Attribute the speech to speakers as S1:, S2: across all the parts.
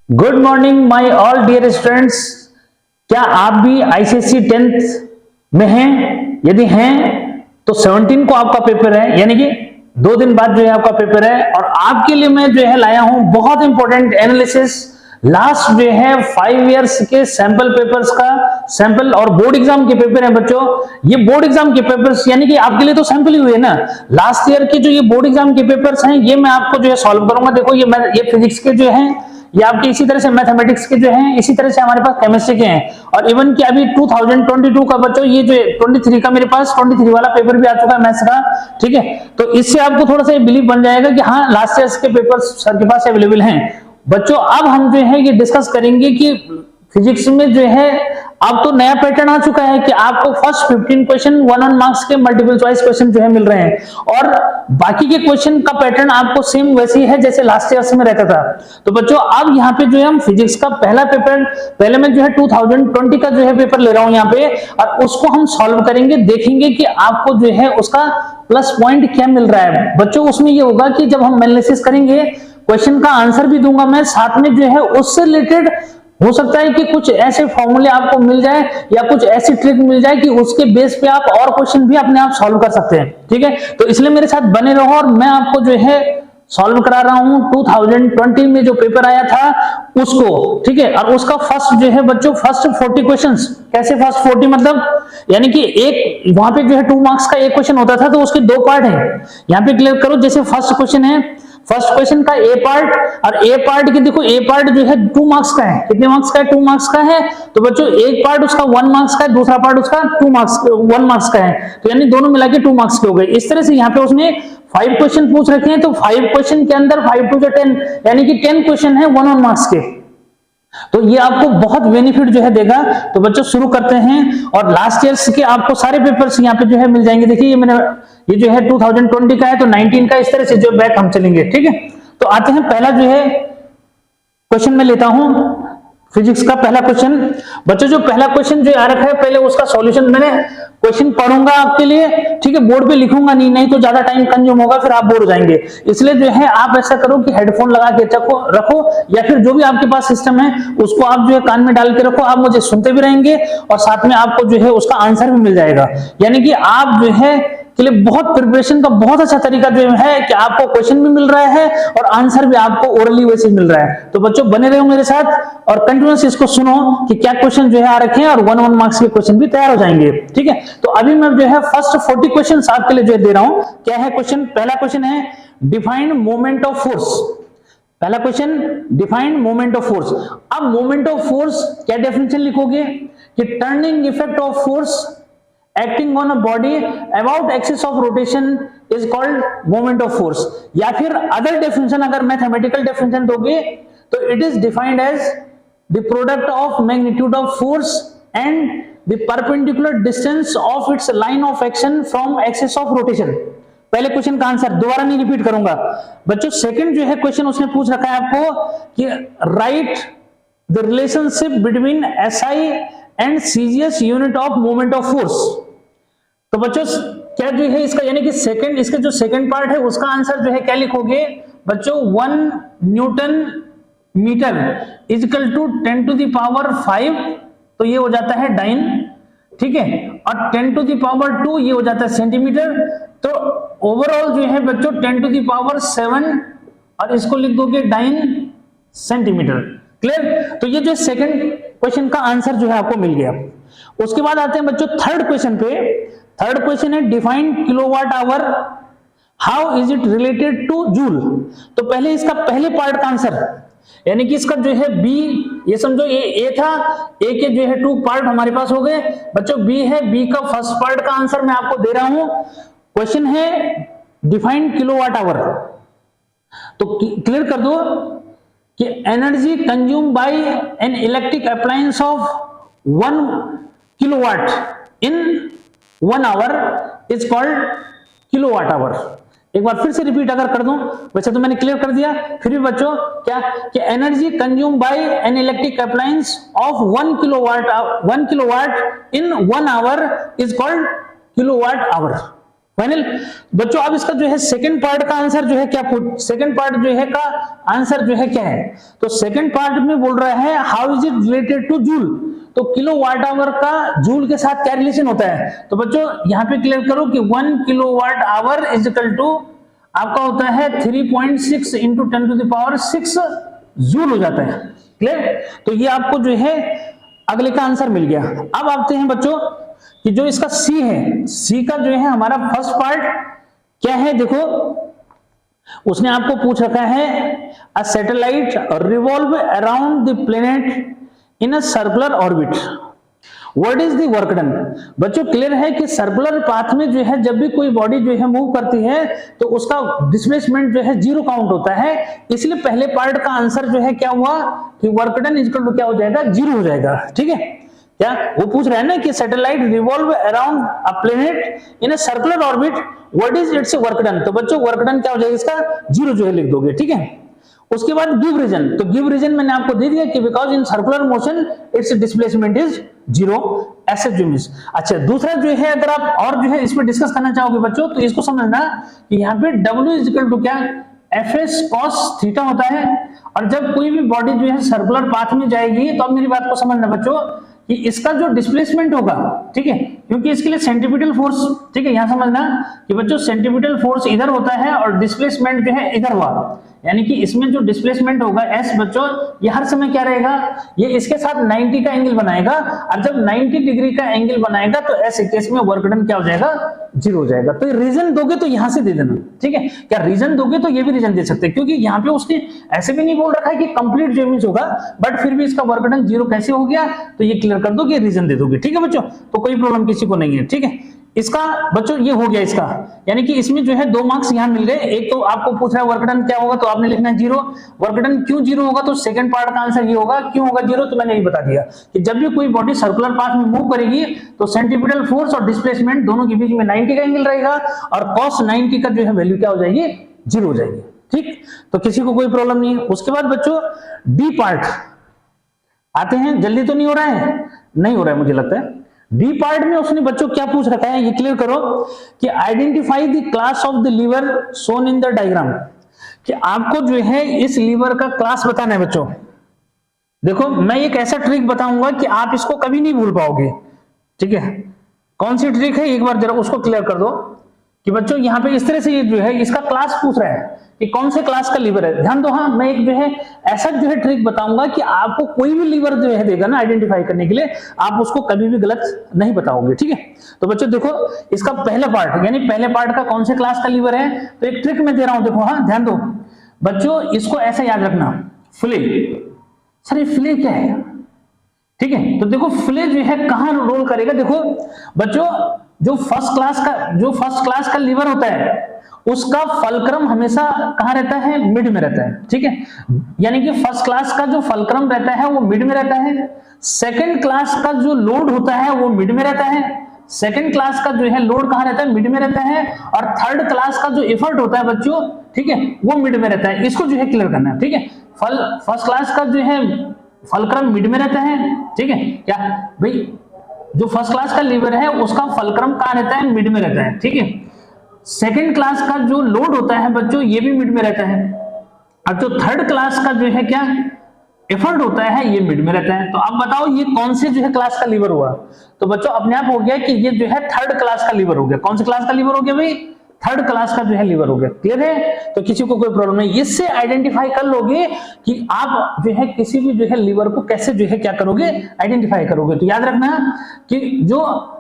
S1: Good morning my all dear students. क्या आप भी आईसीएसई 10th में हैं? यदि हैं तो 17 को आपका पेपर है, यानी कि 2 दिन बाद जो है आपका पेपर है। और आपके लिए मैं जो है लाया हूं बहुत इंपॉर्टेंट एनालिसिस लास्ट जो है 5 इयर्स के सैंपल पेपर्स का। सैंपल और बोर्ड एग्जाम के पेपर हैं बच्चों। ये बोर्ड एग्जाम के पेपर्स यानी कि आपके लिए तो सैंपल ही हुए ना। लास्ट ईयर के जो ये बोर्ड एग्जाम के पेपर्स हैं ये मैं आपको जो है सॉल्व करूंगा। देखो ये फिजिक्स के जो हैं, ये आपके इसी तरह से मैथमेटिक्स के जो हैं, इसी तरह से हमारे पास केमिस्ट्री के हैं। और इवन कि अभी 2022 का बच्चों ये जो 23 का मेरे पास 23 वाला पेपर भी आ चुका है मैथ्स का। ठीक है, तो इससे आपको थोड़ा सा बिलीव बन जाएगा कि हाँ लास्ट ईयर के पेपर्स सर के पास अवेलेबल हैं। बच्चों अब हम जो है ये डिस्कस करेंगे कि फिजिक्स में जो है अब तो नया पैटर्न आ चुका है कि आपको फर्स्ट 15 क्वेश्चन 1 मार्क्स के मल्टीपल चॉइस क्वेश्चन जो है मिल रहे हैं और बाकी के क्वेश्चन का पैटर्न आपको सेम वैसे ही है जैसे लास्ट ईयर में रहता था। तो बच्चों अब यहाँ पे जो है हम फिजिक्स का पहला पेपर, पहले मैं जो है 2020 का जो है पेपर ले रहा हूं यहाँ पे, और उसको हम सॉल्व करेंगे, देखेंगे कि आपको जो है उसका प्लस पॉइंट क्या मिल रहा है। बच्चों उसमें ये होगा कि जब हम एनालिसिस करेंगे क्वेश्चन का आंसर भी दूंगा मैं, साथ में जो है उससे रिलेटेड हो सकता है कि कुछ ऐसे फॉर्मूले आपको मिल जाए या कुछ ऐसी ट्रिक मिल जाए कि उसके बेस पे आप और क्वेश्चन भी अपने आप सॉल्व कर सकते हैं। ठीक है, तो इसलिए मेरे साथ बने रहो और मैं आपको जो है सॉल्व करा रहा हूं 2020 में जो पेपर आया था उसको। ठीक है, और उसका फर्स्ट जो है बच्चों फर्स्ट 40 क्वेश्चंस। कैसे फर्स्ट 40 मतलब यानी कि एक वहां पे जो है 2 मार्क्स का एक क्वेश्चन होता था तो उसके 2 पार्ट है। यहां पे क्लियर करो, जैसे फर्स्ट क्वेश्चन है, फर्स्ट क्वेश्चन का ए पार्ट, और ए पार्ट की देखो ए पार्ट जो है 2 मार्क्स का है। कितने मार्क्स का है? 2 मार्क्स का है। तो बच्चों एक पार्ट उसका 1 मार्क्स का है, दूसरा पार्ट उसका 1 मार्क्स का है, तो यानी दोनों मिला के 2 मार्क्स के हो गए। इस तरह से यहाँ पे उसने 5 क्वेश्चन पूछ रखे हैं, तो 5 क्वेश्चन के अंदर 5 2 10 यानी कि 10 क्वेश्चन है 1 मार्क्स के। तो ये आपको बहुत बेनिफिट जो है देगा। तो बच्चों शुरू करते हैं, और लास्ट ईयर्स के आपको सारे पेपर्स यहाँ पे जो है मिल जाएंगे। देखिए ये जो है 2020 का है, तो 19 का, इस तरह से जो बैक हम चलेंगे। ठीक है, तो आते हैं पहला जो है क्वेश्चन में लेता हूं फिजिक्स का पहला क्वेश्चन। बच्चों जो पहला क्वेश्चन जो आ रखा है पहले उसका सॉल्यूशन मैंने क्वेश्चन पढ़ूंगा आपके लिए। ठीक है, बोर्ड पे लिखूंगा नहीं तो ज्यादा टाइम कंज्यूम होगा, फिर आप बोर हो जाएंगे। इसलिए जो है आप ऐसा करो कि हेडफोन लगा के रखो या फिर जो भी आपके पास सिस्टम है उसको आप जो है कान में डाल के रखो। आप मुझे सुनते भी रहेंगे और साथ में आपको जो है उसका आंसर भी मिल जाएगा। यानी कि आप जो है के लिए बहुत प्रिपरेशन का बहुत अच्छा तरीका जो है कि आपको क्वेश्चन भी मिल रहा है और आंसर भी आपको ओरली वैसे मिल रहा है। तो बच्चों बने रहो मेरे साथ और कंटिन्यूअस इसको सुनो कि क्या क्वेश्चन जो है आ रखे हैं, और 1 मार्क्स के क्वेश्चन भी तैयार हो जाएंगे। ठीक है, तो अभी मैं जो है फर्स्ट 40 क्वेश्चन आपके लिए जो दे रहा हूं। क्या है क्वेश्चन? पहला क्वेश्चन है डिफाइन मोमेंट ऑफ फोर्स। पहला question define moment of force. अब मोमेंट ऑफ फोर्स क्या डेफिनेशन लिखोगे कि turning effect of force acting on a body about axis of rotation is called moment of force। या फिर other definition अगर mathematical definition दोगे तो it is defined as the product of magnitude of force and the perpendicular distance of its line of action from axis of rotation. पहले question का answer दोबारा नहीं repeat करूंगा बच्चों। सेकंड जो है क्वेश्चन उसने पूछ रखा है आपको कि right the relationship between SI and CGS unit of moment of force. तो बच्चों क्या जो है इसका यानी कि सेकंड, इसका जो सेकंड पार्ट है उसका आंसर जो है क्या लिखोगे बच्चों? 1 newton metre is equal to 10 to the power 5, तो ये हो जाता है डाइन। ठीक है, और 10 टू द पावर 2 ये हो जाता है सेंटीमीटर। तो ओवरऑल जो है बच्चों 10 टू द पावर 7 और इसको लिख दोगे डाइन सेंटीमीटर। क्लियर? तो ये जो सेकंड क्वेश्चन का आंसर जो है आपको मिल गया। उसके बाद आते हैं बच्चों थर्ड क्वेश्चन पे। थर्ड क्वेश्चन है define kilowatt hour, how is it related two joule. तो पहले इसका पहले पार्ट का आंसर यानी कि इसका जो है बी, ये समझो ये ए था, ए के जो है 2 पार्ट हमारे पास हो गए बच्चों। बी है, बी का फर्स्ट पार्ट का आंसर मैं आपको दे रहा हूं। क्वेश्चन है डिफाइन किलोवाट आवर। तो क्लियर कर दो कि energy consume by an electric appliance of 1 kilowatt in 1 our is called kilowatt hour. एक बार फिर से रिपीट अगर कर दूं, वैसे तो मैंने क्लियर कर दिया, फिर भी बच्चों क्या कि energy consume by an electric appliance of 1 kilowatt in 1 our is called kilowatt hour. Final. बच्चों अब इसका जो है सेकंड पार्ट का आंसर जो है क्या, सेकंड पार्ट जो है का आंसर जो है क्या है, तो सेकंड पार्ट में बोल रहा है how is it related two joule, तो किलो वाट आवर का जूल के साथ क्या रिलेशन होता है। तो बच्चों यहां पे क्लियर करो कि 1 kilowatt hour is equal to आपका होता है 3.6 इंटू 10⁻6 जूल हो जाता है। क्लियर, तो ये आपको जो है अगले का आंसर मिल गया। अब आते हैं बच्चों कि जो इसका सी है, सी का जो है हमारा फर्स्ट पार्ट क्या है, देखो उसने आपको पूछ रखा है a satellite revolve around the planet in a circular orbit, what is the work done. बच्चों क्लियर है कि सर्कुलर पाथ में जो है जब भी कोई बॉडी जो है मूव करती है तो उसका डिस्प्लेसमेंट जो है 0 काउंट होता है, इसलिए पहले पार्ट का आंसर जो है क्या हुआ कि वर्क डन इक्वल टू क्या हो जाएगा, 0 हो जाएगा। ठीक है, क्या वो पूछ रहा है ना कि satellite revolve around a planet in a circular orbit, what is it's work done, तो बच्चों वर्क डन क्या हो जाएगा इसका 0 जो है लिख दोगे। ठीक है, उसके बाद गिव रीजन, तो गिव रीजन मैंने आपको दे दिया कि because in circular motion it's displacement is 0 ऐसे जो मिस। अच्छा दूसरा जो है अगर आप और जो है इसमें डिस्कस करना चाहोगे बच्चों तो इसको समझना कि यहाँ पे W इज इक्वल टू क्या, Fs cos थीटा होता है, और जब कोई भी बॉडी जो है सर्कुलर पाथ में जाएगी तो अब मेरी बात को समझना बच्चों कि इसका जो डिस्प्लेसमेंट होगा, ठीक है, क्योंकि इसके लिए सेंट्रीपिटल फोर्स, ठीक है, यहां समझना कि बच्चों सेंट्रीपिटल फोर्स इधर होता है और डिस्प्लेसमेंट जो है इधर हुआ, यानी कि इसमें जो डिस्प्लेसमेंट होगा एस बच्चों ये हर समय क्या रहेगा, ये इसके साथ 90 का एंगल बनाएगा, और जब 90 डिग्री का एंगल बनाएगा तो एस केस में वर्क डन क्या हो जाएगा, 0 हो जाएगा। तो रीजन दोगे तो यहां से दे देना, ठीक है, क्या रीजन दोगे तो ये भी रीजन दे सकते हैं, क्योंकि यहाँ पे उसने ऐसे भी नहीं बोल रखा है कि कंप्लीट जेमिस होगा, बट फिर भी इसका वर्क डन 0 कैसे हो गया तो ये क्लियर कर दो कि रीजन दे दोगे। ठीक है बच्चों, तो कोई प्रॉब्लम किसी को नहीं है। ठीक है, इसका बच्चों ये हो गया इसका, यानी कि इसमें जो है 2 मार्क्स यहां मिल गए। एक तो आपको पूछ रहा है वर्क डन क्या होगा तो आपने लिखना है 0, वर्क डन क्यों 0 होगा तो सेकंड पार्ट का आंसर ये होगा, क्यों होगा 0 तो मैंने ये बता दिया कि जब भी कोई बॉडी सर्कुलर पाथ में मूव करेगी तो सेंट्रीपिटल फोर्स और डिस्प्लेसमेंट दोनों के बीच में 90 का एंगल रहेगा और cos 90 का जो है वैल्यू क्या हो जाएगी, 0 हो जाएगी। ठीक, तो किसी को कोई प्रॉब्लम नहीं है। उसके बाद बच्चों डी पार्ट आते हैं, जल्दी तो नहीं हो रहा है, नहीं हो रहा है मुझे लगता है। डी पार्ट में उसने बच्चों क्या पूछ रखा है ये क्लियर करो कि identify the class of the lever shown in the diagram, कि आपको जो है इस लीवर का क्लास बताना है बच्चों। देखो मैं एक ऐसा ट्रिक बताऊंगा कि आप इसको कभी नहीं भूल पाओगे। ठीक है, कौन सी ट्रिक है एक बार जरा उसको क्लियर कर दो कि बच्चों यहाँ पे इस तरह से ये जो है इसका क्लास पूछ रहा है कि कौन से क्लास का लीवर है। ध्यान दो, हाँ मैं एक जो है ऐसा जो है ट्रिक बताऊंगा कि आपको कोई भी लीवर जो है देगा ना आइडेंटिफाई करने के लिए, आप उसको कभी भी गलत नहीं बताओगे। ठीक है, तो बच्चों देखो इसका पहला पार्ट यानी पहले पार्ट का कौन से क्लास का लीवर है, तो एक ट्रिक मैं दे रहा हूं, देखो हाँ ध्यान दो बच्चों, इसको ऐसे याद रखना, फ्ले। सर ये फ्ले क्या है? ठीक है, तो देखो फ्ले जो है कहां रोल करेगा। देखो बच्चों जो फर्स्ट क्लास का लीवर होता है उसका फलक्रम हमेशा कहां रहता है, मिड में रहता है। ठीक है, यानी कि फर्स्ट क्लास का जो फलक्रम रहता है वो मिड में रहता है, सेकंड क्लास का जो लोड होता है वो मिड में रहता है, सेकंड क्लास का जो है लोड कहां रहता है, मिड में रहता है, और थर्ड क्लास का जो एफर्ट होता है बच्चों, ठीक है, वो मिड में रहता है। इसको जो है क्लियर करना है। ठीक है, फर्स्ट क्लास का जो है फलक्रम मिड में रहता है। ठीक है, क्या भाई जो फर्स्ट क्लास का लीवर है उसका फलक्रम कहां रहता है, मिड में रहता है। ठीक है, सेकंड क्लास का जो लोड होता है बच्चों ये भी मिड में रहता है, और जो थर्ड क्लास का जो है क्या एफर्ट होता है ये मिड में रहता है। तो अब बताओ ये कौन से जो है क्लास का लीवर हुआ, तो बच्चों अपने आप हो गया कि ये जो है थर्ड क्लास का लीवर हो गया। कौन से क्लास का लीवर हो गया भाई, थर्ड क्लास का जो है लीवर हो गया। क्लियर है, तो किसी को कोई प्रॉब्लम नहीं, इससे आइडेंटिफाई कर लोगे कि आप जो है किसी भी जो है लीवर को कैसे जो है क्या करोगे, आइडेंटिफाई करोगे। तो याद रखना कि जो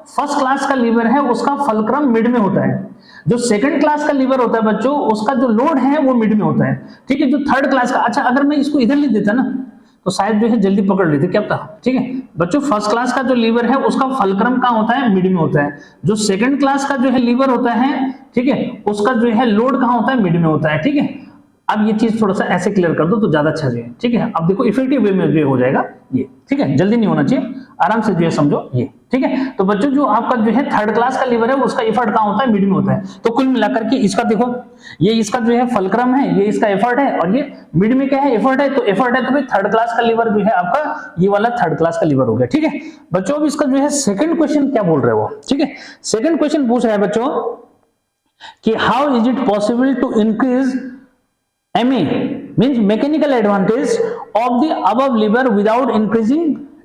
S1: फर्स्ट क्लास का लीवर है उसका फलक्रम मिड में होता है, जो सेकंड क्लास का लीवर होता है बच्चों उसका जो लोड है वो मिड में होता है। ठीक है, जो थर्ड क्लास का, अच्छा अगर मैं इसको इधर लिख देता ना तो शायद जो है जल्दी पकड़ लेते, क्या पता। ठीक है बच्चों, फर्स्ट क्लास का जो लीवर है उसका फलक्रम कहां होता है, मिड में होता है, जो सेकंड क्लास का जो है लीवर होता है, ठीक है, उसका जो है लोड कहां होता है, मिड में होता है। ठीक है, अब ये चीज थोड़ा सा ऐसे क्लियर कर दो तो ज्यादा अच्छा है। ठीक है, अब देखो इफेक्टिव वे में जो हो जाएगा ये। ठीक है, जल्दी नहीं होना चाहिए, आराम से जो है समझो ये। ठीक है, तो बच्चों जो आपका जो है थर्ड क्लास का लीवर है उसका एफर्ट कहां होता है, मिड में होता है। तो कुल मिलाकर के इसका देखो ये इसका जो है फलक्रम है, ये इसका एफर्ट है, और ये मिड में क्या है, एफर्ट है। तो एफर्ट है तो भाई थर्ड क्लास का लीवर जो है आपका ये वाला थर्ड क्लास का लीवर हो गया। ठीक है बच्चों, अब इसका जो है सेकंड क्वेश्चन क्या बोल रहे हो। ठीक है, सेकंड क्वेश्चन पूछ रहा है बच्चों कि how is it possible to increase MA means mechanical advantage of the above lever without increasing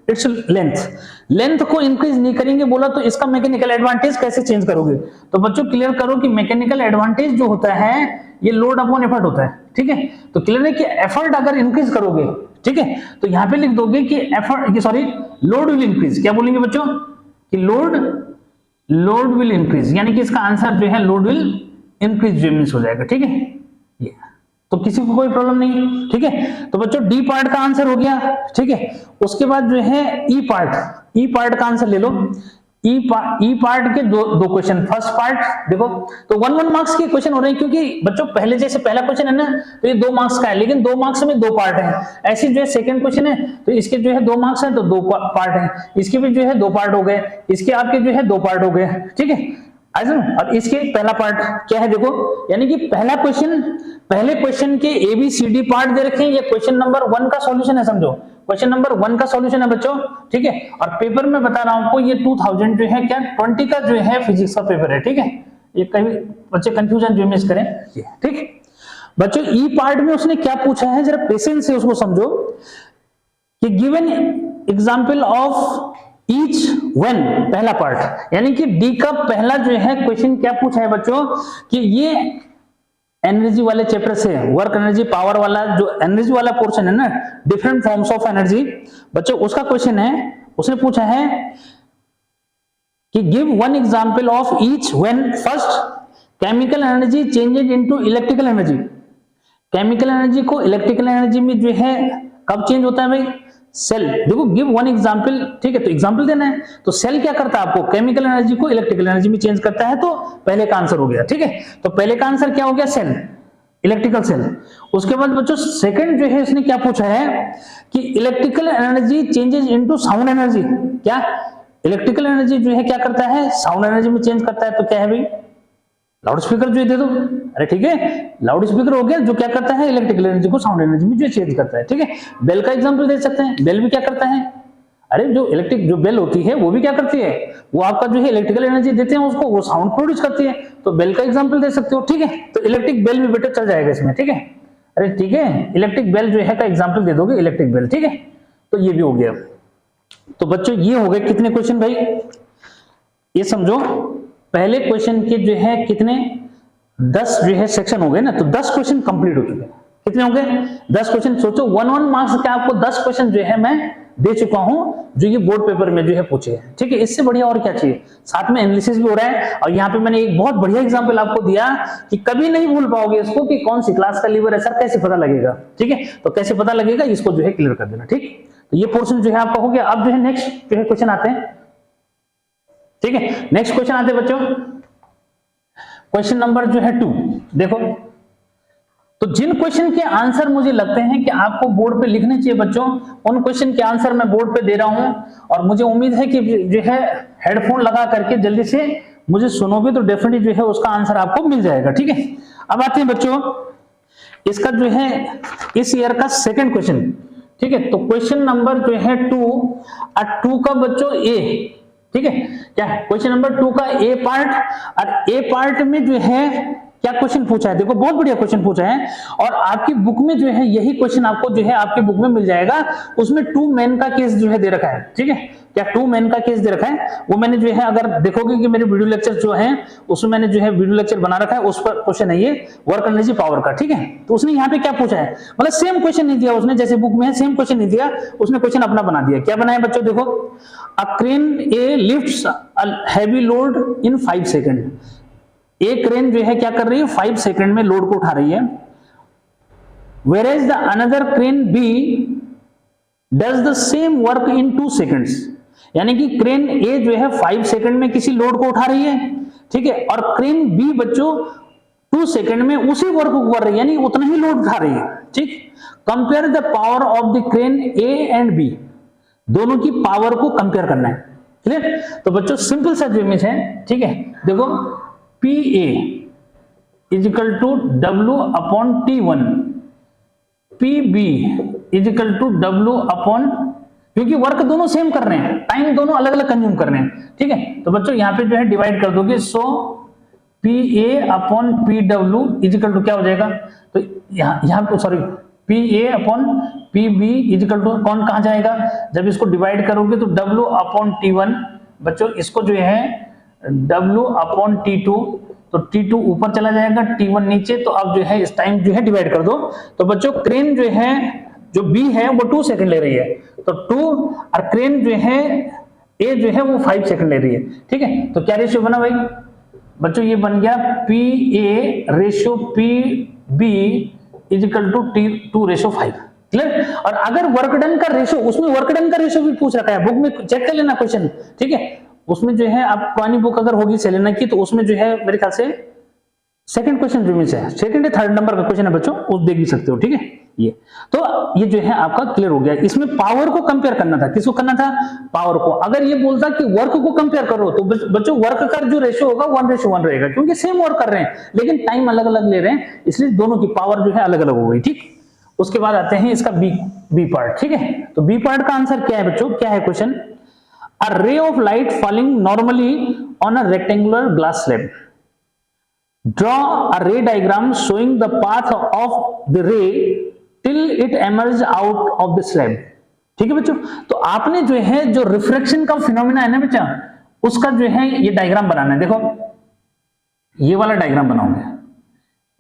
S1: its length. Length को इंक्रीज नहीं करेंगे बोला तो इसका मैकेनिकल एडवांटेज कैसे चेंज करोगे? तो बच्चों क्लियर करो कि मैकेनिकल एडवांटेज जो होता है ये लोड अपॉन एफर्ट होता है, ठीक है। तो क्लियर है कि एफर्ट अगर इंक्रीज करोगे, ठीक है, तो यहां पे लिख दोगे कि effort sorry load will increase. क्या बोलेंगे बच्चों कि लोड विल इंक्रीज, यानी कि इसका आंसर जो है लोड विल इंक्रीज मींस हो जाएगा, ठीक है। ये तो किसी को कोई प्रॉब्लम नहीं, ठीक है। तो बच्चों डी पार्ट का आंसर हो गया, ठीक है। उसके बाद जो है ई पार्ट का आंसर ले लो। ई पार्ट के दो क्वेश्चन, फर्स्ट पार्ट देखो तो 1 मार्क्स के क्वेश्चन हो रहे हैं, क्योंकि बच्चों पहले जैसे पहला क्वेश्चन है ना तो ये 2 मार्क्स का है, लेकिन 2 मार्क्स में 2 पार्ट है। ऐसे जो है सेकंड क्वेश्चन है तो इसके जो है 2 मार्क्स है तो 2 पार्ट है, इसके भी जो है 2 पार्ट हो गए, इसके आपके जो है 2 पार्ट हो गए, ठीक है। और इसके पहला पार्ट क्या है देखो, यानी कि पहले क्वेश्चन के ABCD पार्ट दे रखे हैं, ये क्वेश्चन नंबर 1 का सॉल्यूशन है, समझो क्वेश्चन नंबर 1 का सॉल्यूशन है बच्चों, ठीक है। और पेपर में बता रहा हूं आपको ये 2000 जो है क्या 20 का जो है फिजिक्स का पेपर है, ठीक है। ये कभी बच्चे कंफ्यूजन जो मिस करें, ठीक बच्चों। ई पार्ट में उसने क्या पूछा है जरा पेशेंस से उसको समझो कि given example of each when, पहला पार्ट, यानी कि डी का पहला जो है क्वेश्चन क्या पूछा है बच्चों कि ये एनर्जी वाले चैप्टर से वर्क एनर्जी पावर वाला जो एनर्जी वाला पोर्शन है ना, डिफरेंट फॉर्म्स ऑफ एनर्जी, बच्चों उसका क्वेश्चन है। उसने पूछा है कि give 1 example of each when first chemical energy changes into electrical energy. Chemical energy को इलेक्ट्रिकल एनर्जी में जो है कब चेंज होता है भाई? सेल। देखो गिव 1 एग्जांपल, ठीक है, तो एग्जांपल देना है। तो सेल क्या करता है आपको? केमिकल एनर्जी को इलेक्ट्रिकल एनर्जी में चेंज करता है, तो पहले का आंसर हो गया, ठीक है। तो पहले का आंसर क्या हो गया? Cell, electrical cell. उसके बाद बच्चों सेकंड जो है इसने क्या पूछा है कि electrical energy changes into sound energy. क्या इलेक्ट्रिकल एनर्जी जो है क्या करता है? साउंड एनर्जी में चेंज करता है। तो क्या है भाई? लाउड स्पीकर जो दे दो। अरे ठीक है, लाउड स्पीकर हो गया जो क्या करता है? इलेक्ट्रिकल एनर्जी को साउंड एनर्जी में जो चेंज करता है, ठीक है। बेल का एग्जांपल दे सकते हैं, बेल भी क्या करता है? अरे जो बेल होती है वो भी क्या करती है? वो आपका जो है इलेक्ट्रिकल एनर्जी देते हैं उसको, वो साउंड प्रोड्यूस करती है, तो बेल का एग्जांपल दे सकते हो, ठीक है। तो इलेक्ट्रिक बेल भी बेटर चल जाएगा इसमें, ठीक है। अरे ठीक है, इलेक्ट्रिक बेल जो है का एग्जांपल दे दोगे, इलेक्ट्रिक बेल, ठीक है। तो ये भी हो गया। तो बच्चों ये हो गए कितने क्वेश्चन भाई? ये समझो पहले क्वेश्चन के जो है कितने 10 जो है सेक्शन हो गए ना, तो 10 क्वेश्चन कंप्लीट हो चुके हैं। कितने हो गए? 10 क्वेश्चन। सोचो 1 मार्क्स के आपको 10 क्वेश्चन जो है मैं दे चुका हूं, जो ये बोर्ड पेपर में जो है पूछे हैं, ठीक है। इससे बढ़िया और क्या चाहिए? साथ में एनालिसिस भी हो रहा है, और यहाँ पे मैंने एक बहुत बढ़िया एग्जांपल आपको दिया कि कभी नहीं भूल पाओगे इसको कि कौन सी क्लास का लीवर है सर, कैसे पता लगेगा, ठीक है। तो कैसे पता लगेगा इसको जो है क्लियर कर देना, ठीक। तो ये पोर्शन जो है आपका हो गया। अब जो है नेक्स्ट जो है क्वेश्चन आते हैं, ठीक है। नेक्स्ट क्वेश्चन आते हैं बच्चों, क्वेश्चन नंबर जो है 2। देखो तो जिन क्वेश्चन के आंसर मुझे लगते हैं कि आपको बोर्ड पे लिखने चाहिए बच्चों, उन क्वेश्चन के आंसर मैं बोर्ड पे दे रहा हूं, और मुझे उम्मीद है कि जो है हेडफोन लगा करके जल्दी से मुझे सुनोगे तो डेफिनेटली जो है उसका आंसर आपको मिल जाएगा, ठीक है। अब आते हैं बच्चों इसका जो है इस ईयर का सेकंड क्वेश्चन, ठीक है। तो क्वेश्चन नंबर जो है 2 का बच्चों ए, ठीक है। क्या क्वेश्चन नंबर 2 का ए पार्ट, और ए पार्ट में जो है क्या क्वेश्चन पूछा है? देखो बहुत बढ़िया क्वेश्चन पूछा है, और आपकी बुक में जो है यही क्वेश्चन आपको जो है आपकी बुक में मिल जाएगा। उसमें 2 मैन का केस जो है दे रखा है, ठीक है। क्या 2 मैन का केस दे रखा है? वो मैंने जो है अगर देखोगे कि मेरे वीडियो लेक्चर जो है उसमें मैंने जो है वीडियो लेक्चर बना रखा है, उस पर क्वेश्चन है ये वर्क एनर्जी पावर का, ठीक है। तो उसने यहाँ पे क्या पूछा है, मतलब सेम क्वेश्चन नहीं दिया उसने, जैसे बुक में है सेम क्वेश्चन नहीं दिया, उसने क्वेश्चन अपना बना दिया। क्या बनाया बच्चों? देखो, a crane A lifts a heavy load in 5 second. एक क्रेन जो है क्या कर रही है? 5 सेकंड में लोड को उठा रही है। whereas the another crane B does the same work in 2 seconds। यानी कि क्रेन ए जो है 5 सेकंड में किसी लोड को उठा रही है, ठीक है, और क्रेन बी बच्चों 2 सेकंड में उसी वर्क को कर रही है, यानी उतना ही लोड उठा रही है, ठीक। Compare the power of the crane A and B, दोनों की पावर को कंपेयर करना है, क्लियर। तो बच्चों सिंपल सा जो इमेज है, ठीक है, देखो PA is equal to W upon T1, PB is equal to W upon, क्योंकि वर्क दोनों सेम कर रहे हैं, टाइम दोनों अलग अलग कंज्यूम कर रहे हैं, ठीक है। तो बच्चों यहाँ पे जो है डिवाइड कर दोगे, so P A upon P W equal to क्या हो जाएगा, तो यहाँ पे sorry P A upon P B equal to कौन कहाँ जाएगा, जब इसको डिवाइड करोगे तो डब्ल्यू अपॉन टी वन, बच्चों इसको जो है डब्ल्यू अपॉन टी टू, तो T2 ऊपर चला जाएगा, T1 नीचे, तो अब जो है इस टाइम जो है डिवाइड कर दो, तो बच्चों क्रेन जो है जो B है वो 2 सेकंड ले रही है, तो 2 और क्रेन जो है A जो है वो 5 सेकंड ले रही है, ठीक है। तो क्या रेशियो बना भाई बच्चों, ये बन गया PA ratio PB is equal to T2:5, clear. और अगर वर्क डन का रेशियो, उसमें वर्क डन का रेशियो भी पूछ रखा है, बुक में चेक कर लेना क्वेश्चन, ठीक है। उसमें जो है आप पुरानी बुक अगर होगी सेलेना की, तो उसमें जो है मेरे ख्याल से सेकंड क्वेश्चन जो मिस है, सेकंड या थर्ड नंबर का क्वेश्चन है बच्चों, उस देख भी सकते हो, ठीक है। ये तो ये जो है आपका क्लियर हो गया। इसमें पावर को कंपेयर करना था, किसको करना था, पावर को। अगर ये बोलता कि वर्क को कंपेयर करो, तो बच्चों वर्क का जो रेशियो होगा 1:1 रहेगा, क्योंकि सेम वर्क कर रहे हैं लेकिन टाइम अलग अलग ले रहे हैं, इसलिए दोनों की पावर जो है अलग अलग हो गई, ठीक। उसके बाद आते हैं इसका बी पार्ट, ठीक है। तो बी पार्ट का आंसर क्या है बच्चों, क्या है question, A ray of light falling normally on a rectangular glass slab. Draw a ray diagram showing the path of the ray till it emerges out of the slab. ठीक है बच्चों, तो आपने जो है जो रिफ्रैक्शन का फिनोमिना है ना बच्चा, उसका जो है ये डायग्राम बनाना है। देखो ये वाला डायग्राम बनाओगे,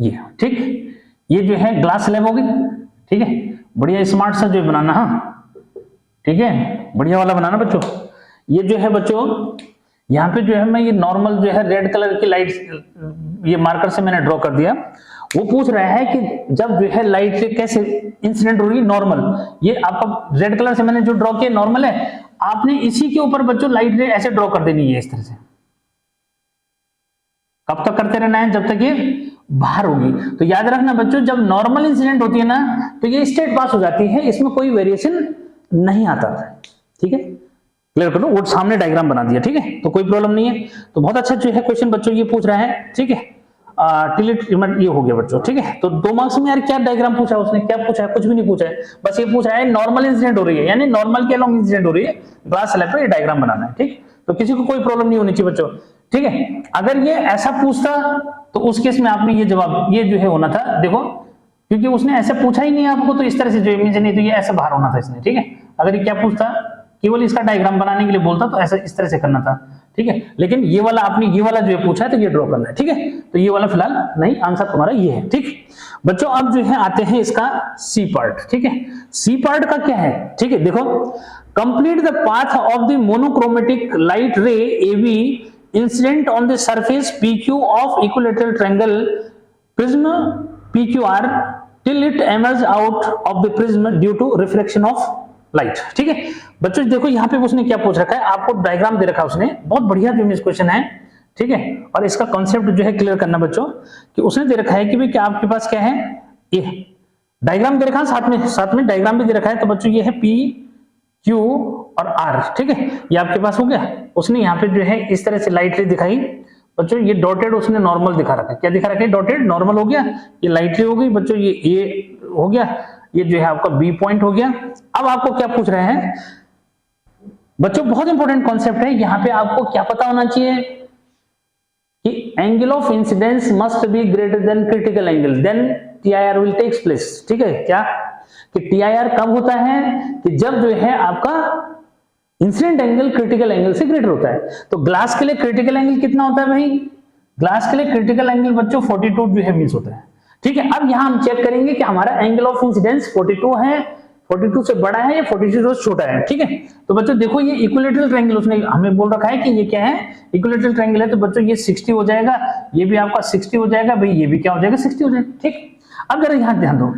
S1: ये ठीक, ये जो है ग्लास स्लैब होगी, ठीक है। बढ़िया स्मार्ट सा जो बनाना, हाँ ठीक है, बढ़िया वाला बनाना बच्चों। ये जो है बच्चों, यहाँ पे जो है मैं ये नॉर्मल जो है रेड कलर की लाइट ये मार्कर से मैंने ड्रॉ कर दिया। वो पूछ रहा है कि जब जो है लाइट से कैसे इंसिडेंट हो रही, नॉर्मल, ये आपका रेड कलर से मैंने जो ड्रॉ किया नॉर्मल है, आपने इसी के ऊपर बच्चों लाइट रे ऐसे ड्रॉ कर देनी है इस तरह से। कब तक करते रहना है, जब तक ये बाहर होगी। तो याद रखना बच्चों, जब नॉर्मल इंसिडेंट होती है ना, तो ये स्ट्रेट पास हो जाती है, इसमें कोई वेरिएशन नहीं आता, ठीक है। क्लियर करो, वो सामने डायग्राम बना दिया, ठीक है, तो कोई प्रॉब्लम नहीं है। तो बहुत अच्छा जो है क्वेश्चन बच्चों ये पूछ रहा है, ठीक है। ये हो गया बच्चों, ठीक है। तो 2 मार्क्स में यार क्या डायग्राम पूछा है उसने, क्या पूछा है, कुछ भी नहीं पूछा है, बस ये पूछ रहा है नॉर्मल इंसिडेंट हो रही है, यानी नॉर्मल के अलोंग इंसिडेंट हो रही है, ग्लास स्लैब पर ये डायग्राम बनाना है, ठीक। तो किसी को कोई प्रॉब्लम नहीं होनी चाहिए बच्चों, ठीक है। अगर ये ऐसा पूछता तो उस केस में आपने ये जवाब ये जो है होना था, देखो क्योंकि उसने ऐसे पूछा ही नहीं आपको, तो इस तरह से जो इमेज नहीं, तो ये ऐसे बाहर होना था इसने, ठीक है। अगर ये क्या पूछता, केवल इसका डायग्राम बनाने के लिए बोलता, तो ऐसा इस तरह से करना था, ठीक है। लेकिन ये वाला आपने ये वाला जो है पूछा है, तो ये ड्रॉ करना है, ठीक है। तो ये वाला फिलहाल नहीं, आंसर तुम्हारा ये है, ठीक बच्चों। अब जो है आते हैं इसका सी पार्ट, ठीक है। सी पार्ट का क्या है, ठीक है, देखो, complete the path of the monochromatic light ray AB incident on the surface PQ of equilateral triangle prism PQR till it emerge out of the prism due to reflection of light, ठीक है। बच्चों देखो यहाँ पे उसने क्या पूछ रखा है, आपको डायग्राम दे रखा है उसने, बहुत बढ़िया जो क्वेश्चन है, ठीक है। और इसका कॉन्सेप्ट जो है क्लियर करना बच्चों, कि उसने दे रखा है कि भाई क्या आपके पास क्या है, ये डायग्राम दे रखा है, साथ में डायग्राम भी दे रखा है। तो बच्चों ये है P Q और R, ठीक है, ये आपके पास हो गया। उसने यहाँ पे जो है इस तरह से लाइट रे दिखाई बच्चों, ये डॉटेड उसने नॉर्मल दिखा रखा है, क्या दिखा रखा है, डॉटेड नॉर्मल हो गया, ये लाइट रे हो गई बच्चों, ये हो गया, ये जो है आपका बी पॉइंट हो गया। अब आपको क्या पूछ रहे हैं बच्चों, बहुत इंपॉर्टेंट कॉन्सेप्ट है, यहां पे आपको क्या पता होना चाहिए कि angle of incidence must be greater than critical angle, then TIR will takes place, ठीक है। क्या कि TIR कब होता है, कि जब जो है आपका इंसिडेंट एंगल क्रिटिकल एंगल से ग्रेटर होता है। तो ग्लास के लिए क्रिटिकल एंगल कितना होता है भाई, ग्लास के लिए क्रिटिकल एंगल बच्चों 42 जो है मीन्स होता है, ठीक है। अब यहां हम चेक करेंगे कि हमारा एंगल ऑफ इंसिडेंस 42 है, 42 से बड़ा है या 42 से छोटा है, ठीक है। तो बच्चों देखो ये इक्विलैटरल ट्रायंगल उसने हमें बोल रखा है कि ये क्या है, इक्विलैटरल ट्रायंगल है, तो बच्चों ये 60 हो जाएगा, ये भी आपका 60 हो जाएगा भाई, ये भी क्या हो जाएगा 60 हो जाएगा, ठीक। अब जरा यहां ध्यान दो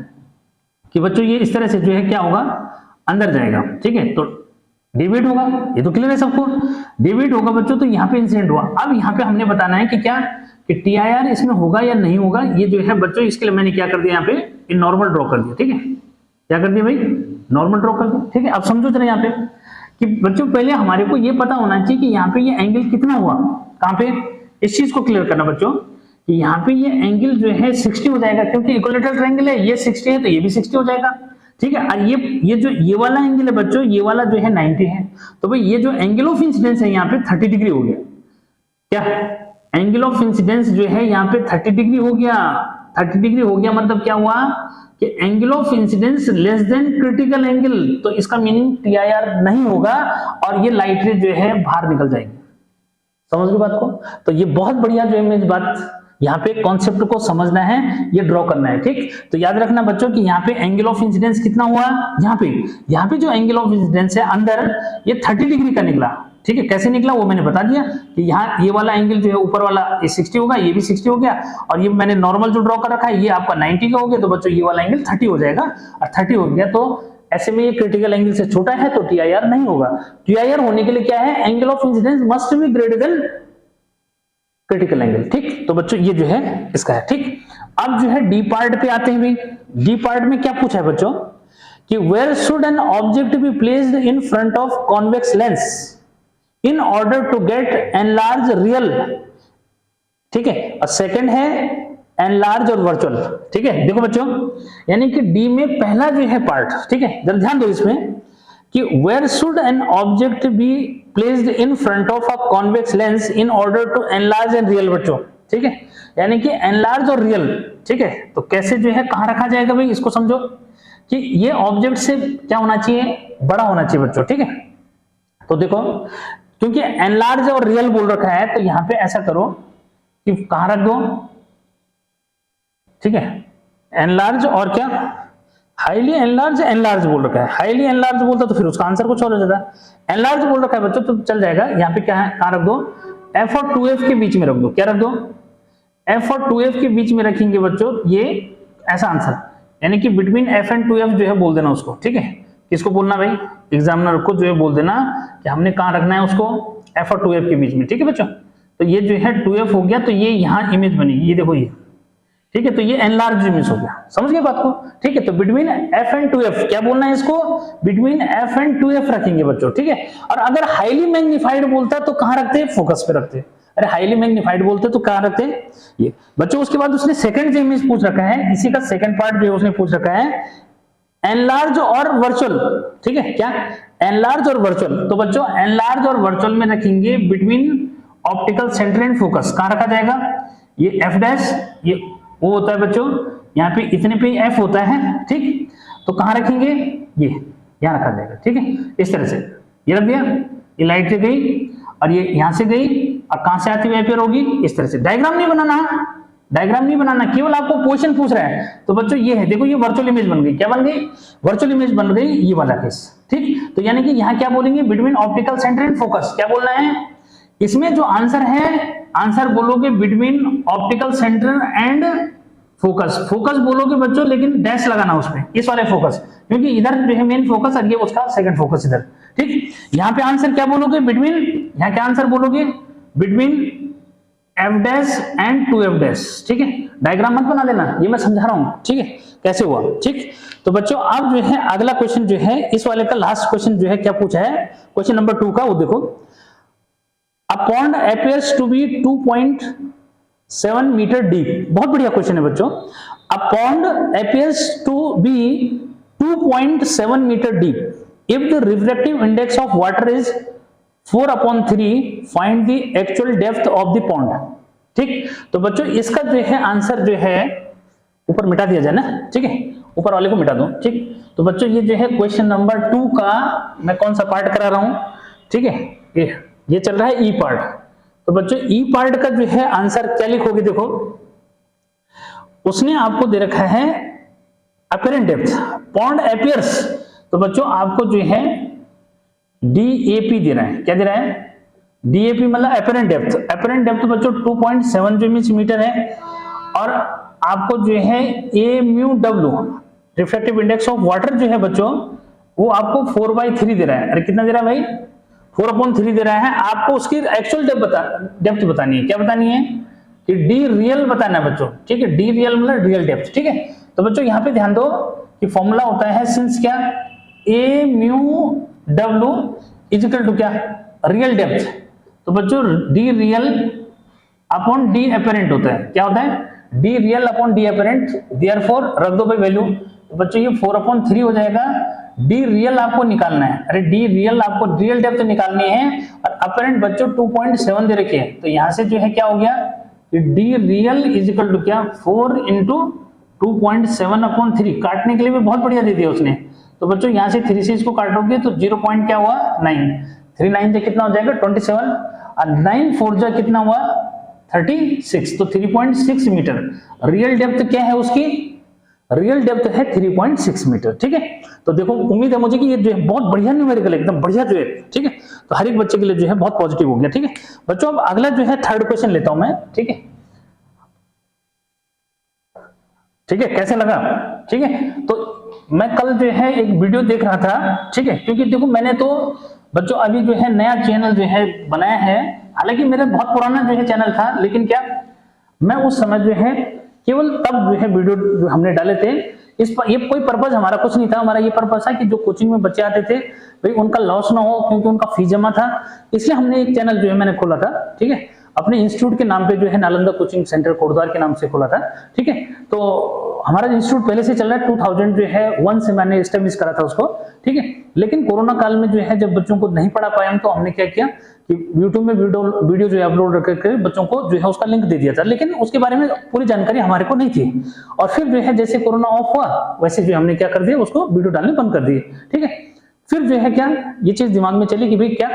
S1: कि बच्चों ये इस तरह से जो है क्या होगा, अंदर जाएगा, ठीक है। तो डिवाइड होगा, ये तो क्लियर है सबको, डिवाइड होगा बच्चों, तो यहाँ पे इंसिडेंट हुआ। अब यहाँ पे हमने बताना है कि क्या कि TIR इसमें होगा या नहीं होगा, ये जो है बच्चों इसके लिए मैंने क्या कर दिया, यहाँ पे नॉर्मल ड्रॉ कर दिया, ठीक है। क्या कर दिया भाई, नॉर्मल ड्रॉ कर दिया, ठीक है। अब समझो जरा यहाँ पे कि बच्चों पहले हमारे को ये पता होना चाहिए कि यहाँ पे ये एंगल कितना हुआ, कहाँ पे, इस चीज को क्लियर करना बच्चों कि यहाँ पे ये एंगल जो है 60 हो जाएगा, क्योंकि इक्विलैटरल ट्रायंगल है, ये 60 है तो ये भी 60 हो जाएगा, ठीक है। और ये जो ये वाला एंगल है बच्चों, ये वाला जो है 90 है, तो भाई ये जो एंगल ऑफ इंसिडेंस है यहाँ पे 30 डिग्री हो गया, क्या एंगल ऑफ इंसिडेंस जो है यहाँ पे 30 डिग्री हो गया। 30 डिग्री हो गया मतलब क्या हुआ कि angle of incidence less than critical angle, तो इसका मीनिंग TIR नहीं होगा और ये लाइट रे जो है बाहर निकल जाएगी। समझ गए बात को? तो ये बहुत बढ़िया जो है बात, यहाँ पे कॉन्सेप्ट को समझना है, ये ड्रॉ करना है। ठीक, तो याद रखना बच्चों कि यहाँ पे एंगल ऑफ इंसिडेंस कितना हुआ, यहाँ पे जो एंगल ऑफ इंसिडेंस है अंदर ये 30 डिग्री का निकला। ठीक है, कैसे निकला वो मैंने बता दिया कि यहाँ ये वाला एंगल जो है ऊपर वाला ये 60 होगा, ये भी 60 हो गया, और ये मैंने नॉर्मल जो ड्रॉ कर रखा है ये आपका 90 का हो गया, तो बच्चों ये वाला एंगल 30 हो जाएगा, और 30 हो गया तो ऐसे में ये क्रिटिकल एंगल से छोटा है तो TIR नहीं होगा। TIR होने के लिए क्या है, angle of incidence must be greater than critical angle. ठीक, तो बच्चों ये जो है इसका है। ठीक, अब जो है डी पार्ट पे आते हैं। भाई डी पार्ट में क्या पूछा है बच्चों कि where should an object be placed in front of convex lens in order to get enlarge real. ठीक है, और सेकंड है एनलार्ज और वर्चुअल। ठीक है, देखो बच्चों यानी कि डी में पहला जो है पार्ट, ठीक है जरा ध्यान दो इसमें कि where should an object be placed in front of a convex lens in order to enlarge and real. बच्चों ठीक है, यानी कि एनलार्ज और रियल। ठीक है, तो कैसे जो है कहां रखा जाएगा भाई, इसको समझो कि ये ऑब्जेक्ट से क्या होना चाहिए, बड़ा होना चाहिए बच्चों। ठीक है, तो देखो क्योंकि एनलार्ज और रियल बोल रखा है तो यहां पे ऐसा करो कि कहां रख दो, ठीक है एनलार्ज और क्या हाईली एनलार्ज, एनलार्ज बोल रखा है, हाईली एनलार्ज बोलता तो फिर उसका आंसर कुछ और हो जाता। एनलार्ज बोल रखा है बच्चों तो चल जाएगा, यहाँ पे क्या है कहां रख दो, F और 2F के बीच में रख दो। क्या रख दो, F और 2F के बीच में रखेंगे बच्चों, ये ऐसा आंसर, यानी कि बिटवीन F एंड 2F जो है बोल देना उसको। ठीक है, किसको बोलना भाई, एग्जामिनर को जो है बोल देना कि हमने कहां रखना है उसको, F और 2F के बीच में। ठीक है बच्चों, तो ये जो है 2F हो गया तो ये यहाँ इमेज बनेगी, ये देखो ये। ठीक है, तो ये एनलार्ज इमेज हो गया, समझ गए बात को। ठीक है, तो बिटवीन F एंड 2F क्या बोलना है इसको, बिटवीन F एंड 2F रखेंगे बच्चों। ठीक है, और अगर हाईली मैग्नीफाइड बोलता तो कहां रखते हैं, फोकस पे रखते। अरे हाईली मैग्नीफाइड बोलते तो कहां रखते ये बच्चों। उसके बाद उसने सेकंड जो इमेज पूछ रखा है, इसी का सेकंड पार्ट जो है उसने पूछ रखा है एनलार्ज और वर्चुअल। ठीक है, क्या एनलार्ज और वर्चुअल, तो बच्चों एनलार्ज और वर्चुअल में रखेंगे between optical centre and focus. कहां रखा जाएगा, ये F डैश, ये वो होता है बच्चों, यहाँ पे इतने पे F होता है। ठीक, तो कहां रखेंगे, ये यहां रखा जाएगा। ठीक है, इस तरह से ये रख दिया, ये लाइट से गई और ये यहां से गई और कहां से आती हुई अपेयर होगी, इस तरह से। डायग्राम नहीं बनाना, डायग्राम नहीं बनाना, केवल आपको क्वेश्चन पूछ रहा है। तो बच्चों ये है, देखो ये वर्चुअल इमेज बन गई, क्या बन गई, वर्चुअल इमेज बन गई, ये वाला केस। ठीक, तो यानी कि यहाँ क्या बोलेंगे, between optical centre and focus. क्या बोलना है इसमें, जो आंसर है आंसर बोलोगे between optical centre and focus. Focus बोलोगे बच्चों लेकिन डैश लगाना उसमें, इस वाले फोकस, क्योंकि इधर जो है मेन फोकस और ये उसका सेकंड फोकस इधर। ठीक, यहाँ पे आंसर क्या बोलोगे, बिटवीन, यहाँ क्या आंसर बोलोगे, between F dash and 2F dash. ठीक है, डायग्राम मत बना देना, ये मैं समझा रहा हूं। ठीक है, कैसे हुआ। ठीक, तो बच्चों अब जो है अगला क्वेश्चन जो है इस वाले का लास्ट क्वेश्चन जो है क्या पूछा है, क्वेश्चन नंबर 2 का, वो देखो। A pond appears to be 2.7 metre deep. बहुत बढ़िया क्वेश्चन है बच्चों। A pond appears to be 2.7 metre deep. If the refractive index of water is 4/3, find the actual depth of the pond। ठीक, तो बच्चों इसका जो है आंसर जो है ऊपर मिटा दिया जाए ना। ठीक है, ऊपर वाले को मिटा दो। ठीक, तो बच्चों ये जो है क्वेश्चन नंबर 2 का मैं कौन सा पार्ट करा रहा हूं। ठीक है, ये चल रहा है ई पार्ट। तो बच्चों ई पार्ट का जो है आंसर क्या लिखोगे, देखो उसने आपको दे रखा है अपीरेंट डेप्थ, पॉन्ड अपीयर्स, तो बच्चों आपको जो है DAP दे रहा है। क्या दे रहा है, DAP मतलब अपीरेंट डेप्थ। अपीरेंट डेप्थ बच्चों 2.7 जो मीटर है, और आपको जो है AMUW refractive index of water जो है बच्चों वो आपको 4/3 दे रहा है। अरे कितना दे रहा है भाई, 4/3 दे रहा है। आपको उसकी एक्चुअल डेप्थ बतानी है। क्या बतानी है कि डी रियल बताना है बच्चों। ठीक है, डी रियल मतलब रियल डेप्थ। ठीक है, तो बच्चों यहाँ पे ध्यान दो कि फॉर्मूला होता है सिंस क्या, AMUW इक्वल टू क्या, रियल डेप्थ। तो बच्चों D real upon D apparent होता है। क्या होता है, D real upon D apparent. Therefore रख दो भाई वैल्यू, तो बच्चों ये 4/3 हो जाएगा डी रियल आपको निकालना है। अरे डी रियल आपको रियल डेप्थ निकालनी है और अपरेंट बच्चों 2.7 दे रखी है, तो यहां से जो है क्या हो गया कि D real is equal to क्या 4 इंटू 2.7/3। काटने के लिए भी बहुत बढ़िया दे दिया उसने। तो बच्चों यहां से 3 से इसको काटोगे तो 0. क्या हुआ 9, 3 9 से कितना हो जाएगा 27 और 9 4 जा कितना हुआ 36, तो 3.6 मीटर। रियल डेप्थ क्या है उसकी, रियल डेप्थ है 3.6 मीटर। ठीक है, तो देखो उम्मीद है मुझे कि ये जो है बहुत बढ़िया न्यूमेरिकल एकदम बढ़िया जो है। ठीक है, तो हर एक बच्चे के लिए जो है बहुत पॉजिटिव हो गया। ठीक है बच्चों, अब अगला जो है थर्ड क्वेश्चन लेता हूं मैं। ठीक है, ठीक है कैसे लगा। ठीक है, तो मैं कल जो है एक वीडियो देख रहा था। ठीक है, क्योंकि देखो मैंने तो बच्चों अभी जो है नया चैनल जो है बनाया है, हालांकि मेरा बहुत पुराना जो है चैनल था, लेकिन क्या मैं उस समय जो है केवल तब जो है वीडियो जो हमने डाले थे ये कोई पर्पज हमारा कुछ नहीं था। हमारा ये पर्पज था कि जो कोचिंग में बच्चे आते थे भाई उनका लॉस ना हो, क्योंकि उनका फीस जमा था, इसलिए हमने एक चैनल जो है मैंने खोला था। ठीक है, अपने इंस्टीट्यूट के नाम पे जो है नालंदा कोचिंग सेंटर कोटद्वार के नाम से खोला था। ठीक है, तो हमारा इंस्टीट्यूट पहले से चल रहा है, 2000 जो है 1 से मैंने एस्टेब्लिश करा था उसको। ठीक है, लेकिन कोरोना काल में जो है जब बच्चों को नहीं पढ़ा पाए हम, तो हमने क्या किया कि यूट्यूब में वीडियो जो है अपलोड करके बच्चों को जो है उसका लिंक दे दिया था, लेकिन उसके बारे में पूरी जानकारी हमारे को नहीं थी। और फिर जो है जैसे कोरोना ऑफ हुआ वैसे जो हमने क्या कर दिया उसको वीडियो डालने बंद कर दिए। ठीक है, फिर जो है क्या ये चीज दिमाग में चली कि भाई क्या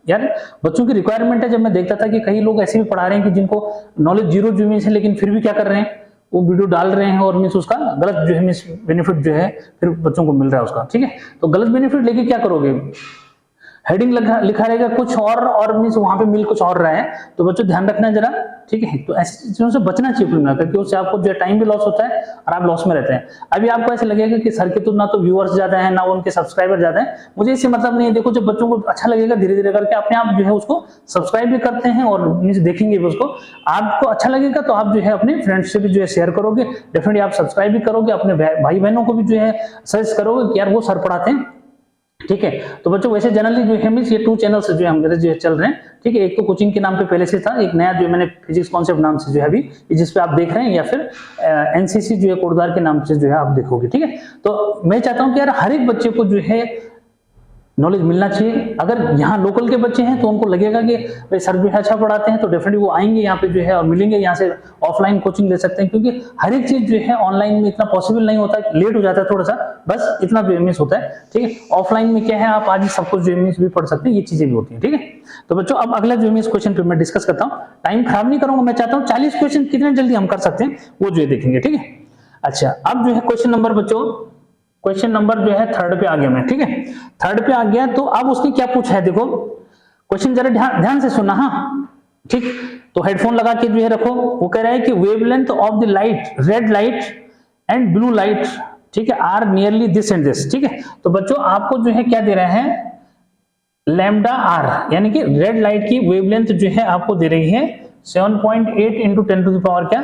S1: यार बच्चों की रिक्वायरमेंट है। जब मैं देखता था कि कई लोग ऐसे भी पढ़ा रहे हैं कि जिनको नॉलेज जीरो जो मीन्स है, लेकिन फिर भी क्या कर रहे हैं वो वीडियो डाल रहे हैं और मीन्स उसका गलत जो है मीन्स बेनिफिट जो है फिर बच्चों को मिल रहा है उसका। ठीक है, तो गलत बेनिफिट लेके क्या करोगे, हेडिंग लिखा रहेगा कुछ और मीन्स वहां पे मिल कुछ और रहा है, तो बच्चों ध्यान रखना जरा। ठीक है, तो ऐसी चीजों से बचना चाहिए कुल मिलाकर, क्योंकि उससे आपको जो टाइम भी लॉस होता है और आप लॉस में रहते हैं। अभी आपको ऐसे लगेगा कि सर के तो ना तो व्यूअर्स ज्यादा है ना उनके सब्सक्राइबर ज्यादा है, मुझे इससे मतलब नहीं है। देखो जब बच्चों को अच्छा लगेगा धीरे धीरे करके अपने आप जो है उसको सब्सक्राइब भी करते हैं और मीन्स देखेंगे भी उसको। आपको अच्छा लगेगा तो आप जो है अपने फ्रेंड्स से भी जो है शेयर करोगे, डेफिनेटली आप सब्सक्राइब भी करोगे, अपने भाई बहनों को भी जो है सजेस्ट करोगे कि यार वो सर पढ़ाते हैं। ठीक है, तो बच्चों वैसे जनरली जो है मींस ये 2 चैनल्स जो है मेरे जो चल रहे हैं। ठीक है, एक तो कोचिंग के नाम पे पहले से था, एक नया जो मैंने फिजिक्स कॉन्सेप्ट नाम से जो है अभी जिस पे आप देख रहे हैं, या फिर एनसीसी जो है कोटद्वार के नाम से जो है आप देखोगे। ठीक है, तो मैं चाहता हूं कि यार हर एक बच्चे को जो है नॉलेज मिलना चाहिए। अगर यहाँ लोकल के बच्चे हैं तो उनको लगेगा कि भाई सर जो है अच्छा पढ़ाते हैं, तो डेफिनेटली वो आएंगे यहाँ पे जो है और मिलेंगे, यहाँ से ऑफलाइन कोचिंग ले सकते हैं, क्योंकि हर एक चीज जो है ऑनलाइन में इतना पॉसिबल नहीं होता है, लेट हो जाता है थोड़ा सा, बस इतना जो मिस होता है। ठीक है, ऑफलाइन में क्या है आप आज सब कुछ जो मिस भी पढ़ सकते हैं, ये चीजें भी होती है। ठीक है, तो बच्चों अब अगला जो मिस क्वेश्चन पे मैं डिस्कस करता हूँ, टाइम खराब नहीं करूंगा, मैं चाहता हूँ 40 क्वेश्चन कितने जल्दी हम कर सकते हैं वो जो है देखेंगे। ठीक है, अच्छा अब जो है क्वेश्चन नंबर बच्चों क्वेश्चन नंबर जो है 3rd पे आ गया मैं। ठीक है, 3rd पे आ गया, तो अब उसने क्या पूछा है देखो क्वेश्चन जरा ध्यान से सुनना। हाँ ठीक, तो हेडफोन लगा के जो है रखो। वो कह रहा है कि wavelength of the light, red light and blue light, ठीक है, are nearly this and this. ठीक है, तो बच्चों आपको जो है क्या दे रहे हैं लैम्डा आर, यानी कि रेड लाइट की वेवलेंथ जो है आपको दे रही है 7.8 इंटू 10 टू द पावर क्या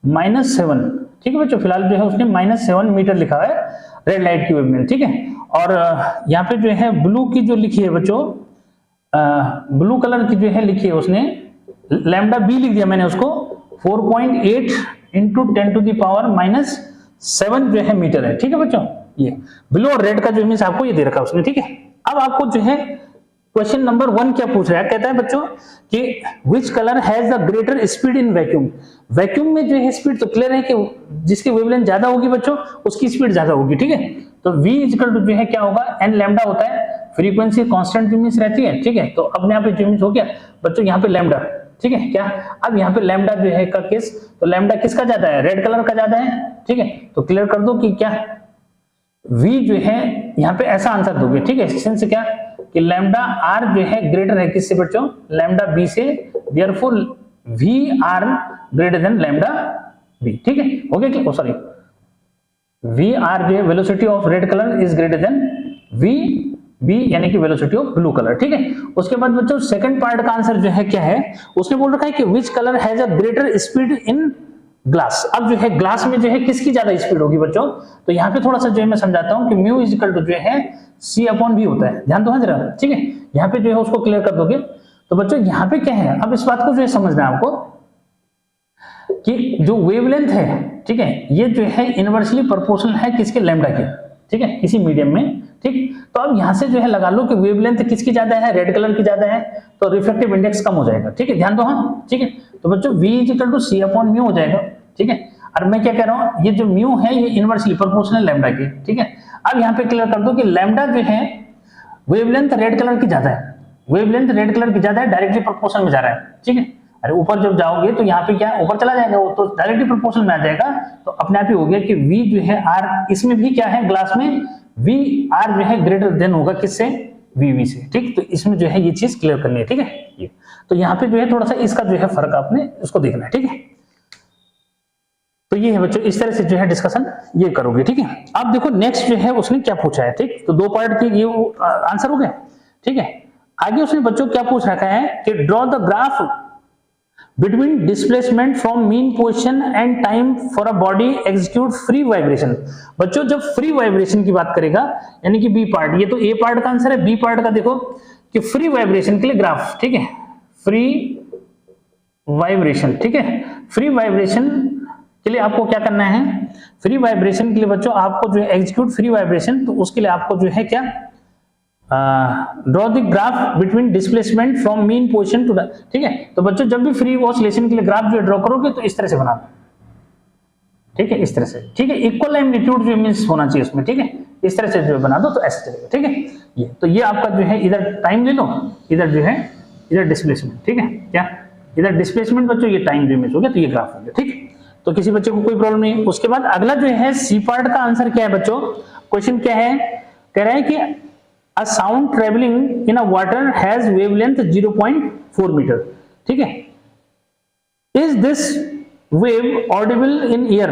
S1: -7। ठीक है बच्चों, फिलहाल जो है उसने -7 मीटर लिखा है रेड लाइट की वेवलेंथ। ठीक है, और यहाँ पे जो है ब्लू की जो लिखी है बच्चों, ब्लू कलर की जो है लिखी है उसने लैम्डा बी लिख दिया मैंने उसको 4.8 इंटू 10 टू द पावर -7 जो है मीटर है। ठीक है बच्चों, ये ब्लू और रेड का जो मीन्स आपको ये दे रखा उसने। ठीक है, अब आपको जो है क्वेश्चन नंबर 1 क्या पूछ रहा है, कहता है बच्चों कि which colour has the greater speed in vacuum. Vacuum में जो है स्पीड तो क्लियर है कि जिसकी वेवलेंथ ज्यादा होगी बच्चों उसकी स्पीड ज्यादा होगी। ठीक है, तो v इक्वल टू जो है क्या होगा n लैम्डा होता है, फ्रीक्वेंसी कांस्टेंट मींस रहती है। ठीक है, तो अब यहाँ पे जो मींस हो गया बच्चों यहाँ पे लैम्डा। ठीक है, क्या अब यहाँ पे लैम्डा जो है का केस, तो लैम्डा किसका ज्यादा है, रेड कलर का ज्यादा है। ठीक है, तो क्लियर कर दो कि क्या v जो है यहाँ पे ऐसा आंसर दोगे। ठीक है, सिंस क्या कि लैम्डा r जो है ग्रेटर है किससे बच्चों, लैम्डा b से, therefore v r greater than lambda b। ठीक है, हो गया क्या, सॉरी v r जो है velocity of red colour is greater than v b यानी कि वेलोसिटी ऑफ ब्लू कलर। ठीक है, उसके बाद बच्चों सेकंड पार्ट का आंसर जो है क्या है, उसने बोल रखा है कि which colour has a greater speed in glass. अब जो है ग्लास में जो है किसकी ज्यादा स्पीड होगी बच्चों, तो यहाँ पे थोड़ा सा जो है मैं समझाता हूँ कि म्यू इज इक्वल टू जो है c/v होता है, ध्यान दो जरा। ठीक है, यहाँ पे जो है उसको क्लियर कर दोगे। तो बच्चों यहाँ पे क्या है, अब इस बात को जो है समझना है आपको कि जो वेवलेंथ है, ठीक है, ये जो है इनवर्सली प्रोपोर्शनल है किसके, लैम्डा के। ठीक है, किसी मीडियम में। ठीक, तो अब यहां से जो है लगा लो कि वेवलेंथ किसकी ज्यादा है, रेड कलर की ज्यादा है, तो रिफ्रैक्टिव इंडेक्स कम हो जाएगा। ठीक है, ध्यान दो। हाँ, ठीक है, तो बच्चों v equal to c upon mu हो जाएगा। ठीक है, और मैं क्या कह रहा हूं, ये जो म्यू है ये इनवर्सली प्रोपोर्शनल लैम्डा के। ठीक है, अब यहां पे क्लियर कर दो कि लैम्डा जो है वेवलेंथ रेड कलर की ज्यादा है, वेवलेंथ रेड कलर की ज्यादा है, डायरेक्टली प्रोपोर्शनल में जा रहा है। ठीक है, अरे ऊपर जब जाओगे तो यहाँ पे क्या ऊपर चला जाएगा, वो तो डायरेक्टली प्रोपोर्शनल में आ जाएगा, तो अपने आप ही हो गया कि v जो है r, इसमें भी क्या है ग्लास में v r जो है ग्रेटर देन होगा किससे, vv से। ठीक, तो इसमें जो है ये चीज क्लियर करनी है। ठीक है, ये तो यहाँ पे जो है थोड़ा सा इसका जो है फर्क आपने उसको देखना है। ठीक है, तो ये है बच्चों, इस तरह से जो है डिस्कशन ये करोगे। ठीक है, अब देखो नेक्स्ट जो है उसने क्या पूछा है। ठीक, तो 2 पार्ट के ये आंसर हो गए। ठीक है, आगे उसने बच्चों क्या पूछ रखा है कि draw the graph between displacement from mean position and time for a body execute free vibration. बच्चों जब फ्री वाइब्रेशन की बात करेगा, यानी कि बी पार्ट, ये तो ए पार्ट का आंसर है, बी पार्ट का देखो कि फ्री वाइब्रेशन के लिए ग्राफ। ठीक है, फ्री वाइब्रेशन। ठीक है, फ्री वाइब्रेशन के लिए आपको क्या करना है, फ्री वाइब्रेशन के लिए बच्चों आपको जो है एग्जीक्यूट फ्री वाइब्रेशन, तो उसके लिए आपको जो है क्या, draw the graph between displacement from mean position to. ठीक है, तो बच्चों जब भी फ्री ऑसिलेशन के लिए ग्राफ जो ड्रॉ करोगे तो इस तरह से बनाना। ठीक है, इस तरह से। ठीक है, इक्वल एम्पलीट्यूड जो मींस होना चाहिए उसमें। ठीक है, इस तरह से जो बना दो तो ऐसे चलेगा। ठीक है, ये तो ये आपका जो है इधर टाइम ले लो, इधर जो है इधर डिस्प्लेसमेंट। ठीक है, क्या इधर डिस्प्लेसमेंट बच्चों, ये टाइम जो मींस हो गया, तो ये ग्राफ हो गया। ठीक, तो किसी बच्चे को कोई प्रॉब्लम नहीं। उसके बाद अगला जो है सी पार्ट का आंसर क्या है बच्चों, क्वेश्चन क्या है, कह रहा है कि a sound travelling in a water has wavelength 0.4 metre. ठीक है, is this wave audible in ear.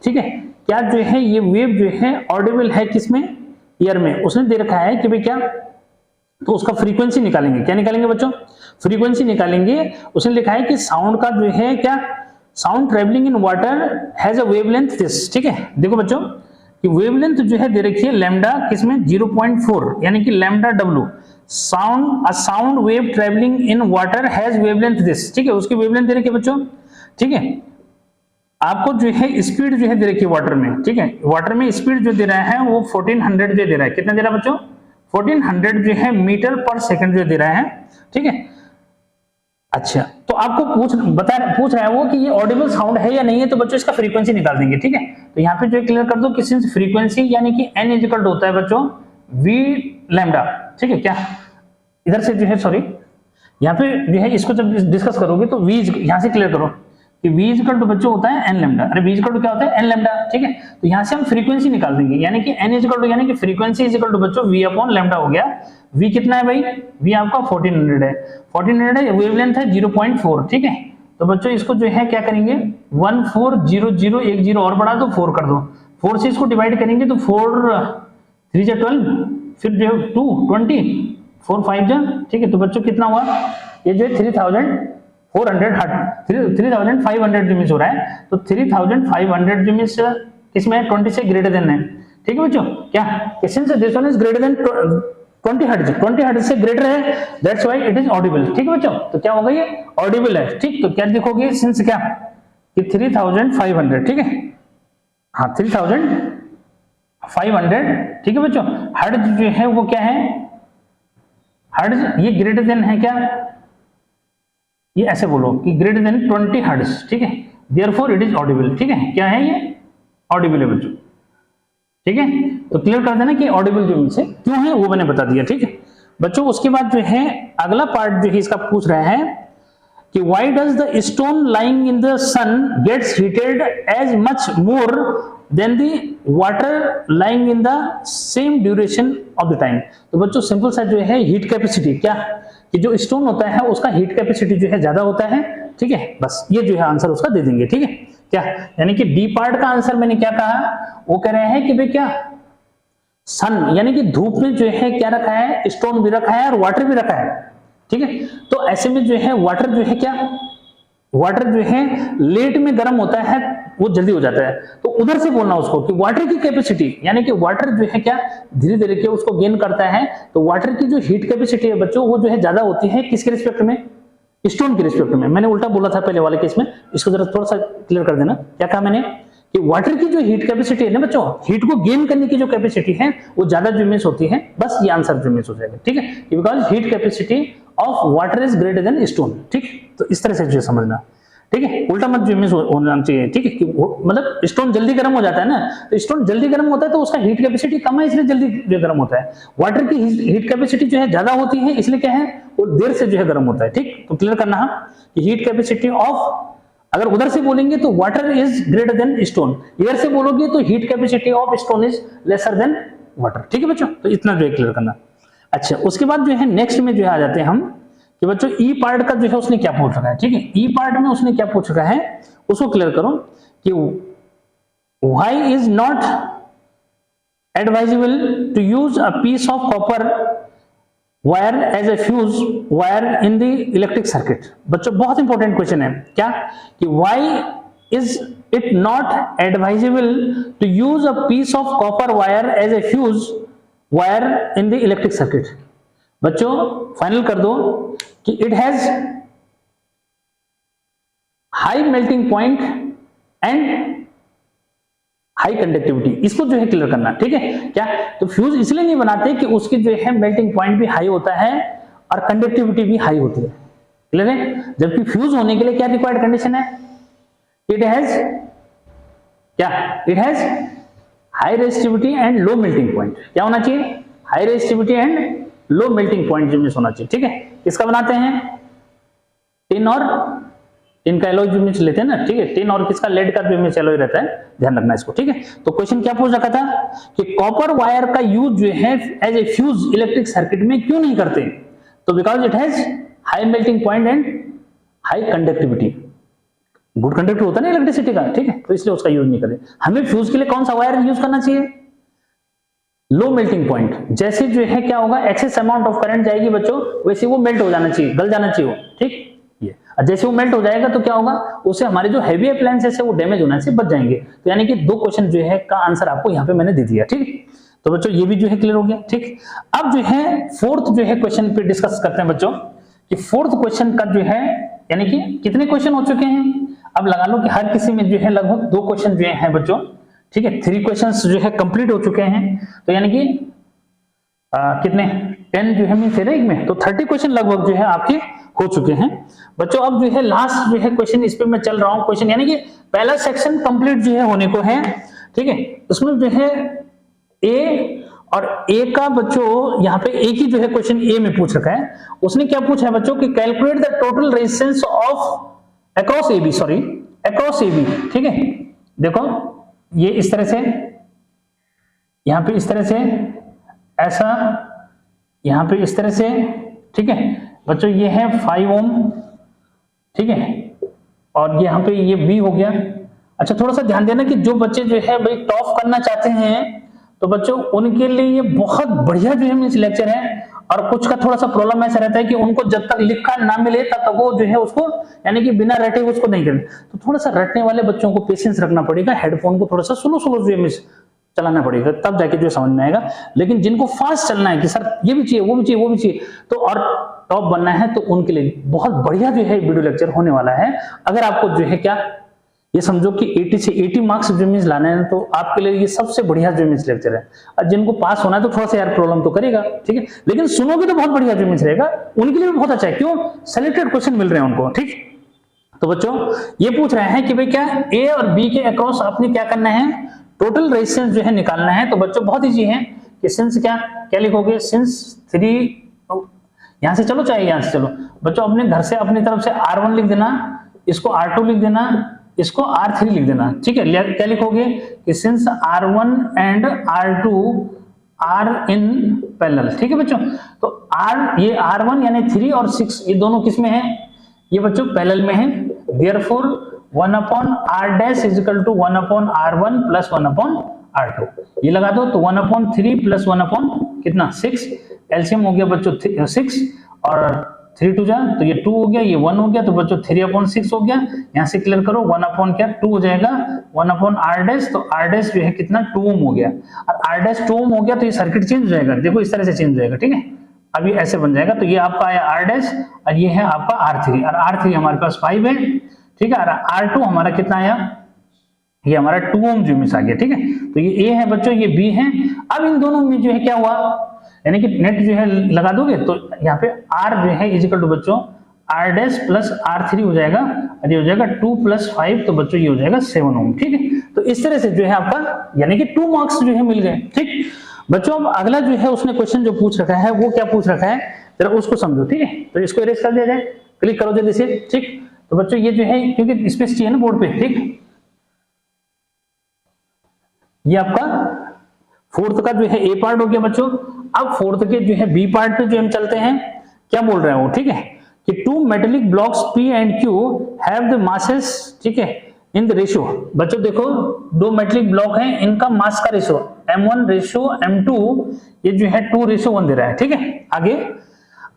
S1: ठीक है, क्या जो है ये वेव जो है ऑडिबल है किसमें, ईयर में। उसने दे रखा है कि भाई क्या, तो उसका फ्रीक्वेंसी निकालेंगे। क्या निकालेंगे बच्चों, फ्रीक्वेंसी निकालेंगे। उसने लिखा है कि साउंड का जो है क्या, sound travelling in water has a wavelength this. ठीक है, देखो बच्चों कि वेवलेंथ जो है दे रखी है लैम्डा किसमें 0.4, यानी कि lambda W. Sound wave travelling in water has wavelength this. ठीक है, उसकी वेवलेंथ दे रखी है बच्चों। ठीक है, आपको जो है स्पीड जो है दे रखी है वाटर में। ठीक है, वाटर में स्पीड जो दे रहा है वो 1400 जो दे रहा है, कितना दे रहा है बच्चों, 1400 जो है मीटर पर सेकंड जो दे रहा है। ठीक है, अच्छा, तो आपको पूछ रहा है वो कि ये ऑडिबल साउंड है या नहीं है, तो बच्चों इसका फ्रीक्वेंसी निकाल देंगे। ठीक है, तो यहाँ पे जो क्लियर कर दो कि सिंस फ्रीक्वेंसी यानी कि n इक्वल होता है बच्चों v लैम्डा। ठीक है, क्या इधर से जो है सॉरी, यहाँ पे जो है इसको जब डिस्कस करोगे तो v यहाँ से क्लियर करो कि v इक्वल टू बच्चों होता है n लैम्डा। अरे v इक्वल टू क्या होता है, n लैम्डा। ठीक है, तो यहाँ से हम फ्रीक्वेंसी निकाल देंगे, यानी कि n इक्वल टू यानी कि फ्रीक्वेंसी इक्वल टू बच्चों v अपॉन लैम्डा हो गया। v कितना है भाई, v आपका 1400 है, 1400 है, वेवलेंथ है 0.4। ठीक है, तो बच्चों इसको जो है क्या करेंगे, 1400 एक जीरो और बढ़ा दो, 4 कर दो, 4 से इसको डिवाइड करेंगे तो 4 3 जा 12, फिर जो 2 20, 4 5 जा। ठीक है, तो बच्चों कितना हुआ, ये जो है 3400 हर्ट, 3500 जो मिस हो रहा है, तो 3500 जो मिस किसमें 20 से ग्रेटर देन है। ठीक है बच्चों, क्या since this one is greater than 20 hertz से ग्रेटर है, that's why it is Audible. ठीक है बच्चों, तो क्या होगा, ये ऑडिबल है। ठीक, तो क्या लिखोगे, सिंस क्या कि 3500। ठीक है, हाँ 3500। ठीक है बच्चों, हर्ट्ज जो है वो क्या है, हर्ट्ज ये ग्रेटर देन है क्या, ये ऐसे बोलो कि ग्रेटर देन 20 हर्ट्ज। ठीक है, देयरफॉर इट इज ऑडिबल। ठीक है, क्या है ये ऑडिबल है बच्चों। ठीक है, तो क्लियर कर देना कि ऑडिबल जो मींस है क्यों है वो मैंने बता दिया। ठीक है बच्चों, उसके बाद जो है अगला पार्ट जो है इसका पूछ रहा है कि why does the stone lying in the sun gets heated as much more than the water lying in the same duration of the time. तो बच्चों सिंपल सा जो है हीट कैपेसिटी, क्या कि जो स्टोन होता है उसका हीट कैपेसिटी जो है ज्यादा होता है। ठीक है, बस ये जो है आंसर उसका दे देंगे। ठीक है, क्या यानी कि डी पार्ट का आंसर मैंने क्या कहा, वो कह रहे हैं कि भाई क्या सन यानी कि धूप में जो है क्या रखा है, स्टोन भी रखा है और वाटर भी रखा है। ठीक है, तो ऐसे में जो है वाटर जो है क्या, वाटर जो है लेट में गर्म होता है, वो जल्दी हो जाता है। तो उधर से बोलना उसको कि वाटर की कैपेसिटी यानी कि वाटर जो है क्या धीरे धीरे के उसको गेन करता है, तो वाटर की जो हीट कैपेसिटी है बच्चों वो जो है ज्यादा होती है किसके रिस्पेक्ट में, स्टोन के रिस्पेक्ट में। मैंने उल्टा बोला था पहले वाले केस में, इसको जरा थोड़ा सा क्लियर कर देना। क्या कहा मैंने कि वाटर की जो हीट कैपेसिटी है ना बच्चों, हीट को गेन करने की जो कैपेसिटी है वो ज्यादा जो मिस होती है, बस ये आंसर जो मिस हो जाएगा, ठीक है, because heat capacity of water is greater than stone, ठीक, तो इस तरह से जो समझना, ठीक है, उल्टा मत जो मिस होना चाहिए, ठीक है, कि मतलब स्टोन जल्दी गर्म हो जाता है ना, तो स्टोन जल्दी गर्म होता है तो उसका हीट कैपेसिटी कम है इसलिए जल्दी जो गर्म होता है, वाटर की हीट कैपेसिटी जो है ज्यादा होती है इसलिए क्या है वो देर से जो है गर्म होता है, ठीक, तो क्लियर करना है कि हीट कैपेसिटी ऑफ, अगर उधर से बोलेंगे तो water is greater than stone, इधर से बोलोगे तो heat capacity of stone is lesser than water, ठीक है बच्चों, तो इतना जो है क्लियर करना। अच्छा, उसके बाद जो है नेक्स्ट में जो है आ जाते हैं हम कि बच्चों ई पार्ट का जो है उसने क्या पूछ रखा है, ठीक है, ई पार्ट में उसने क्या पूछ रखा है उसको क्लियर करो कि why is not advisable to use a piece of copper wire as a fuse wire in the electric circuit. बच्चों बहुत इंपॉर्टेंट क्वेश्चन है, क्या कि why is it not advisable to use a piece of copper wire as a fuse wire in the electric circuit. बच्चों final कर दो कि it has high melting point and high conductivity, इसको जो है क्लियर करना, ठीक है, क्या तो फ्यूज इसलिए नहीं बनाते कि उसकी जो है मेल्टिंग पॉइंट भी हाई होता है और कंडक्टिविटी भी हाई होती है, क्लियर है, जबकि फ्यूज होने के लिए क्या रिक्वायर्ड कंडीशन है, इट हैज क्या, it has high resistivity and low melting point, क्या होना चाहिए, high resistivity and low melting point जो होना चाहिए, ठीक है, किसका बनाते हैं, टिन और टिन का एलॉय जो मिक्स लेते हैं ना, ठीक है, टिन और किसका, लेड का जो मिक्स एलॉय रहता है, ध्यान रखना इसको, ठीक है, तो क्वेश्चन क्या पूछ रखा था कि कॉपर वायर का यूज जो है as a fuse electric circuit में क्यों नहीं करते, तो because it has high melting point and high conductivity, good conductor होता है ना इलेक्ट्रिसिटी का, ठीक है, तो इसलिए उसका यूज नहीं करते। हमें फ्यूज के लिए कौन सा वायर यूज करना चाहिए, लो मेल्टिंग पॉइंट, जैसे जो है क्या होगा एक्सेस अमाउंट ऑफ करंट जाएगी बच्चों वैसे वो मेल्ट हो जाना चाहिए, गल जाना चाहिए वो, ठीक, ये जैसे वो मेल्ट हो जाएगा तो क्या होगा उससे हमारे जो हैवी अप्लायंसेस है वो डैमेज होने से बच जाएंगे। तो यानी कि दो क्वेश्चन जो है का आंसर आपको यहाँ पे मैंने दे दिया, ठीक, तो बच्चों ये भी जो है क्लियर हो गया, ठीक। अब जो है फोर्थ जो है क्वेश्चन पे डिस्कस करते हैं बच्चों कि फोर्थ क्वेश्चन का जो है यानी कि कितने क्वेश्चन हो चुके हैं, अब लगा लो कि हर किसी में जो है लगभग 2 क्वेश्चन जो है बच्चों, ठीक है, 3 क्वेश्चंस जो है कंप्लीट हो चुके हैं, तो यानी कि कितने 10 जो है मीन थे एक में, तो 30 क्वेश्चन लगभग जो है आपके हो चुके हैं बच्चों। अब जो है लास्ट जो है क्वेश्चन इस पे मैं चल रहा हूं क्वेश्चन, यानी कि पहला सेक्शन कंप्लीट जो है होने को है, ठीक है, उसमें जो है ए और ए का बच्चों यहाँ पे एक ही जो है क्वेश्चन ए में पूछ रखा है, उसने क्या पूछा है बच्चों कि calculate the total resistance of across A B, sorry across A B, ठीक है, देखो ये इस तरह से, यहां पे इस तरह से, ऐसा यहां पे इस तरह से, ठीक है बच्चों, ये है 5 ओम, ठीक है, और यहाँ पे ये बी हो गया। अच्छा थोड़ा सा ध्यान देना कि जो बच्चे जो है भाई टॉप करना चाहते हैं तो बच्चों उनके लिए ये बहुत बढ़िया जो है मींस लेक्चर है, और कुछ का थोड़ा सा प्रॉब्लम ऐसा रहता है कि उनको जब तक लिखा ना मिले तब तक वो जो है उसको यानी कि बिना रटे उसको नहीं करें, तो थोड़ा सा रटने वाले बच्चों को पेशेंस रखना पड़ेगा, हेडफोन को थोड़ा सा स्लो स्लो जो है चलाना पड़ेगा, तब जाके जो समझ में आएगा। लेकिन जिनको फास्ट चलना है कि सर ये भी चाहिए वो भी चाहिए वो भी चाहिए तो और टॉप बनना है, तो उनके लिए बहुत बढ़िया जो है वीडियो लेक्चर होने वाला है। अगर आपको जो है क्या ये समझो कि 80 से 80 मार्क्स जो मींस लाना है तो आपके लिए ये सबसे बढ़िया जो मींस लेक्चर है। और जिनको पास होना है तो थोड़ा सा यार प्रॉब्लम तो करेगा, ठीक है, लेकिन सुनोगे तो बहुत बढ़िया जो मींस रहेगा, उनके लिए भी बहुत अच्छा है, क्यों सिलेक्टेड क्वेश्चन मिल रहे हैं उनको, ठीक। तो बच्चों ये पूछ रहे हैं कि भाई क्या ए और बी के अक्रॉस आपने क्या करना है, टोटल रेजिस्टेंस जो है निकालना है। तो बच्चों बहुत इजी है कि सिंस क्या लिखोगे, सिंस 3, यहां से चलो चाहे यहां से चलो बच्चों, अपने घर से अपनी तरफ से R1 लिख देना, इसको R2 लिख देना, इसको R3 लिख देना, ठीक है। क्या लिखोगे कि since R1 and R2 are in parallel, ठीक है बच्चों। तो R ये R1 यानी 3 और 6 ये दोनों किस में है, ये बच्चों पैरेलल में है, therefore 1/r dash is equal to 1/r1 plus 1/r2, ये लगा दो तो 1/3 प्लस 1 कितना 6, एलसीएम हो गया बच्चों 6 और 3 2 जा तो ये 2 हो गया, ये 1 हो गया, तो बच्चों 3/6 हो गया। यहां से क्लियर करो 1/2 हो जाएगा 1/r डैश, तो r डैश जो है कितना 2 ओम हो गया, और r डैश 2 ओम हो गया तो ये सर्किट चेंज हो जाएगा, देखो इस तरह से चेंज हो जाएगा, ठीक है। अभी ऐसे बन जाएगा, तो ये आपका आया r डैश और ये है आपका r3, और r3 हमारे पास 5 है, ठीक है, और r2 हमारा कितना आया, ये हमारा 2 ओम ज्यूमिस आ गया, ठीक है। तो ये ए है बच्चों, ये बी है। अब इन दोनों में जो है क्या हुआ, यानी कि नेट जो है लगा दोगे तो यहाँ पे आर जो है इजिकल टू बच्चों आर डैश प्लस R3 हो जाएगा, और ये हो जाएगा 2 + 5, तो बच्चों ये हो जाएगा 7 ओम, ठीक है। तो इस तरह से जो है आपका यानी कि 2 मार्क्स जो है मिल गए, ठीक। बच्चों अब अगला जो है उसने क्वेश्चन जो पूछ रखा है वो क्या पूछ रखा है, जरा उसको समझो, ठीक है। तो इसको इरेज कर दिया जाए, क्लिक करो जल्दी से, ठीक। तो बच्चों ये जो है क्योंकि स्पेस चाहिए ना बोर्ड पे, ठीक। ये आपका फोर्थ का जो है ए पार्ट हो गया बच्चों। अब फोर्थ के जो है बी पार्ट पे जो हम चलते हैं, क्या बोल रहे हैं वो, ठीक है, कि 2 metallic blocks P and Q have the masses, ठीक है, इन द रेशियो। बच्चों देखो 2 मेटेलिक ब्लॉक हैं, इनका मास का रेशियो M1 रेशियो M2, ये जो है 2:1 दे रहा है, ठीक है। आगे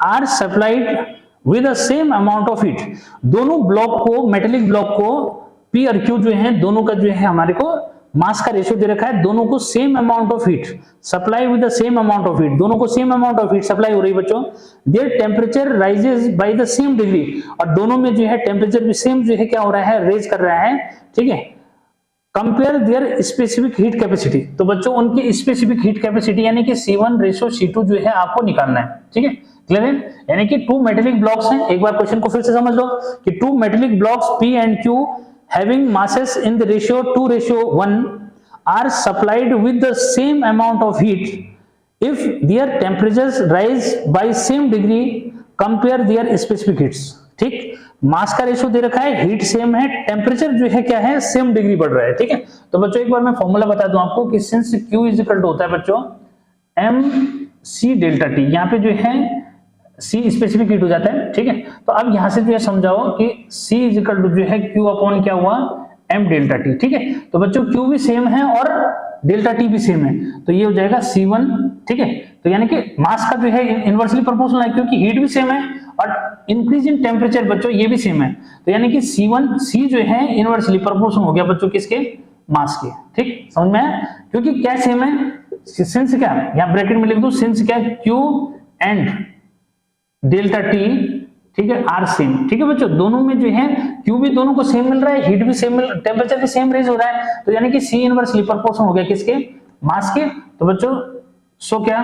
S1: are supplied with the same amount of heat, दोनों ब्लॉक को मेटेलिक ब्लॉक को P और Q जो है दोनों का जो है हमारे को मास का रेशियो दे रखा है, दोनों को same amount of heat supply with the same amount of heat, दोनों को same amount of heat supply हो रही है बच्चों। Their temperature rises by the same degree, और दोनों में जो है टेम्परेचर भी सेम जो है क्या हो रहा है, रेज कर रहा है, ठीक है। Compare there specific heat capacity, तो बच्चों उनकी स्पेसिफिक हीट कैपेसिटी यानी कि C1:C2 जो है आपको निकालना है, ठीक है, क्लियर है। यानी कि 2 मेटेलिक ब्लॉक्स हैं, एक बार क्वेश्चन को फिर से समझ लो कि 2 metallic blocks P and Q having masses in the ratio 2:1 are supplied with the same amount of heat if their temperatures rise by same degree, compare their specific heats, ठीक। मास का ratio दे रखा है, heat same है, temperature जो है क्या है, same degree बढ़ रहा है, ठीक है। तो बच्चों एक बार मैं फॉर्मूला बता दूं आपको कि since Q is equal to होता है बच्चों mc डेल्टा टी, यहाँ पे जो है C स्पेसिफिक हीट हो जाता है, ठीक है। तो अब यहां से जो है समझाओ कि C इज इक्वल टू जो है Q अपॉन क्या हुआ m डेल्टा टी, ठीक है। तो बच्चों Q भी सेम है और डेल्टा टी भी सेम है, तो ये हो जाएगा C1, ठीक है। तो यानी कि मास का जो है इनवर्सली प्रोपोर्शनल है क्योंकि हीट भी सेम है और इंक्रीज इन टेम्परेचर बच्चों ये भी सेम है, तो यानी कि C जो है इनवर्सली प्रोपोर्शनल हो गया बच्चों किसके, मास के, ठीक। समझ में आया, क्योंकि क्या सेम है, सिंस क्या, यहां ब्रैकेट में लिख दो, सिंस क्या Q एंड डेल्टा टी, ठीक है, आर सेम, ठीक है बच्चों। दोनों में जो है Q भी दोनों को सेम मिल रहा है, हीट भी सेम मिल, टेम्परेचर भी सेम रेज हो रहा है, तो यानी कि C इनवर्सली प्रोपोर्शनल हो गया किसके, मास के। तो बच्चों सो क्या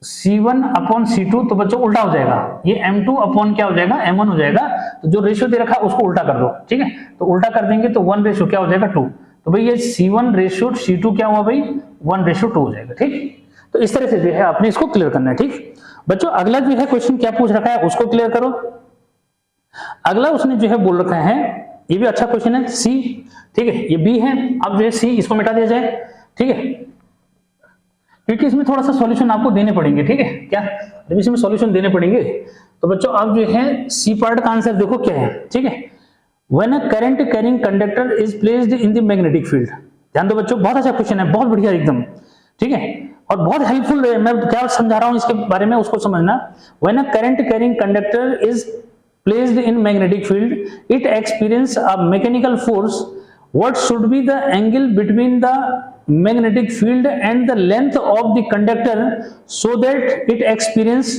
S1: C1/C2, तो बच्चों उल्टा हो जाएगा, ये M2 अपॉन क्या हो जाएगा, M1 हो जाएगा। तो जो रेशियो दे रखा है उसको उल्टा कर दो, ठीक है। तो उल्टा कर देंगे तो 1 क्या हो जाएगा 2, तो भाई ये C1:C2 क्या हुआ भाई 1:2 हो जाएगा, ठीक। तो इस तरह से जो है आपने इसको क्लियर करना है, ठीक। बच्चों अगला जो है क्वेश्चन क्या पूछ रखा है उसको क्लियर करो। अगला उसने जो है बोल रखा है, ये भी अच्छा क्वेश्चन है, सी, ठीक है, ये बी है। अब जो है सी इसको मिटा दिया जाए, ठीक है, क्योंकि इसमें थोड़ा सा सॉल्यूशन आपको देने पड़ेंगे, ठीक है, क्या जब इसमें सॉल्यूशन देने पड़ेंगे। तो बच्चों अब जो है सी पार्ट का आंसर देखो क्या है, ठीक है। When a current carrying conductor is placed in the magnetic field, ध्यान दो बच्चों, बहुत अच्छा क्वेश्चन है, बहुत बढ़िया एकदम, ठीक है, और बहुत हेल्पफुल है। मैं क्या समझा रहा हूं इसके बारे में उसको समझना। When a current carrying conductor is placed in magnetic field, it experience a mechanical force, what should be the angle between the magnetic field and the length of the conductor so that it experience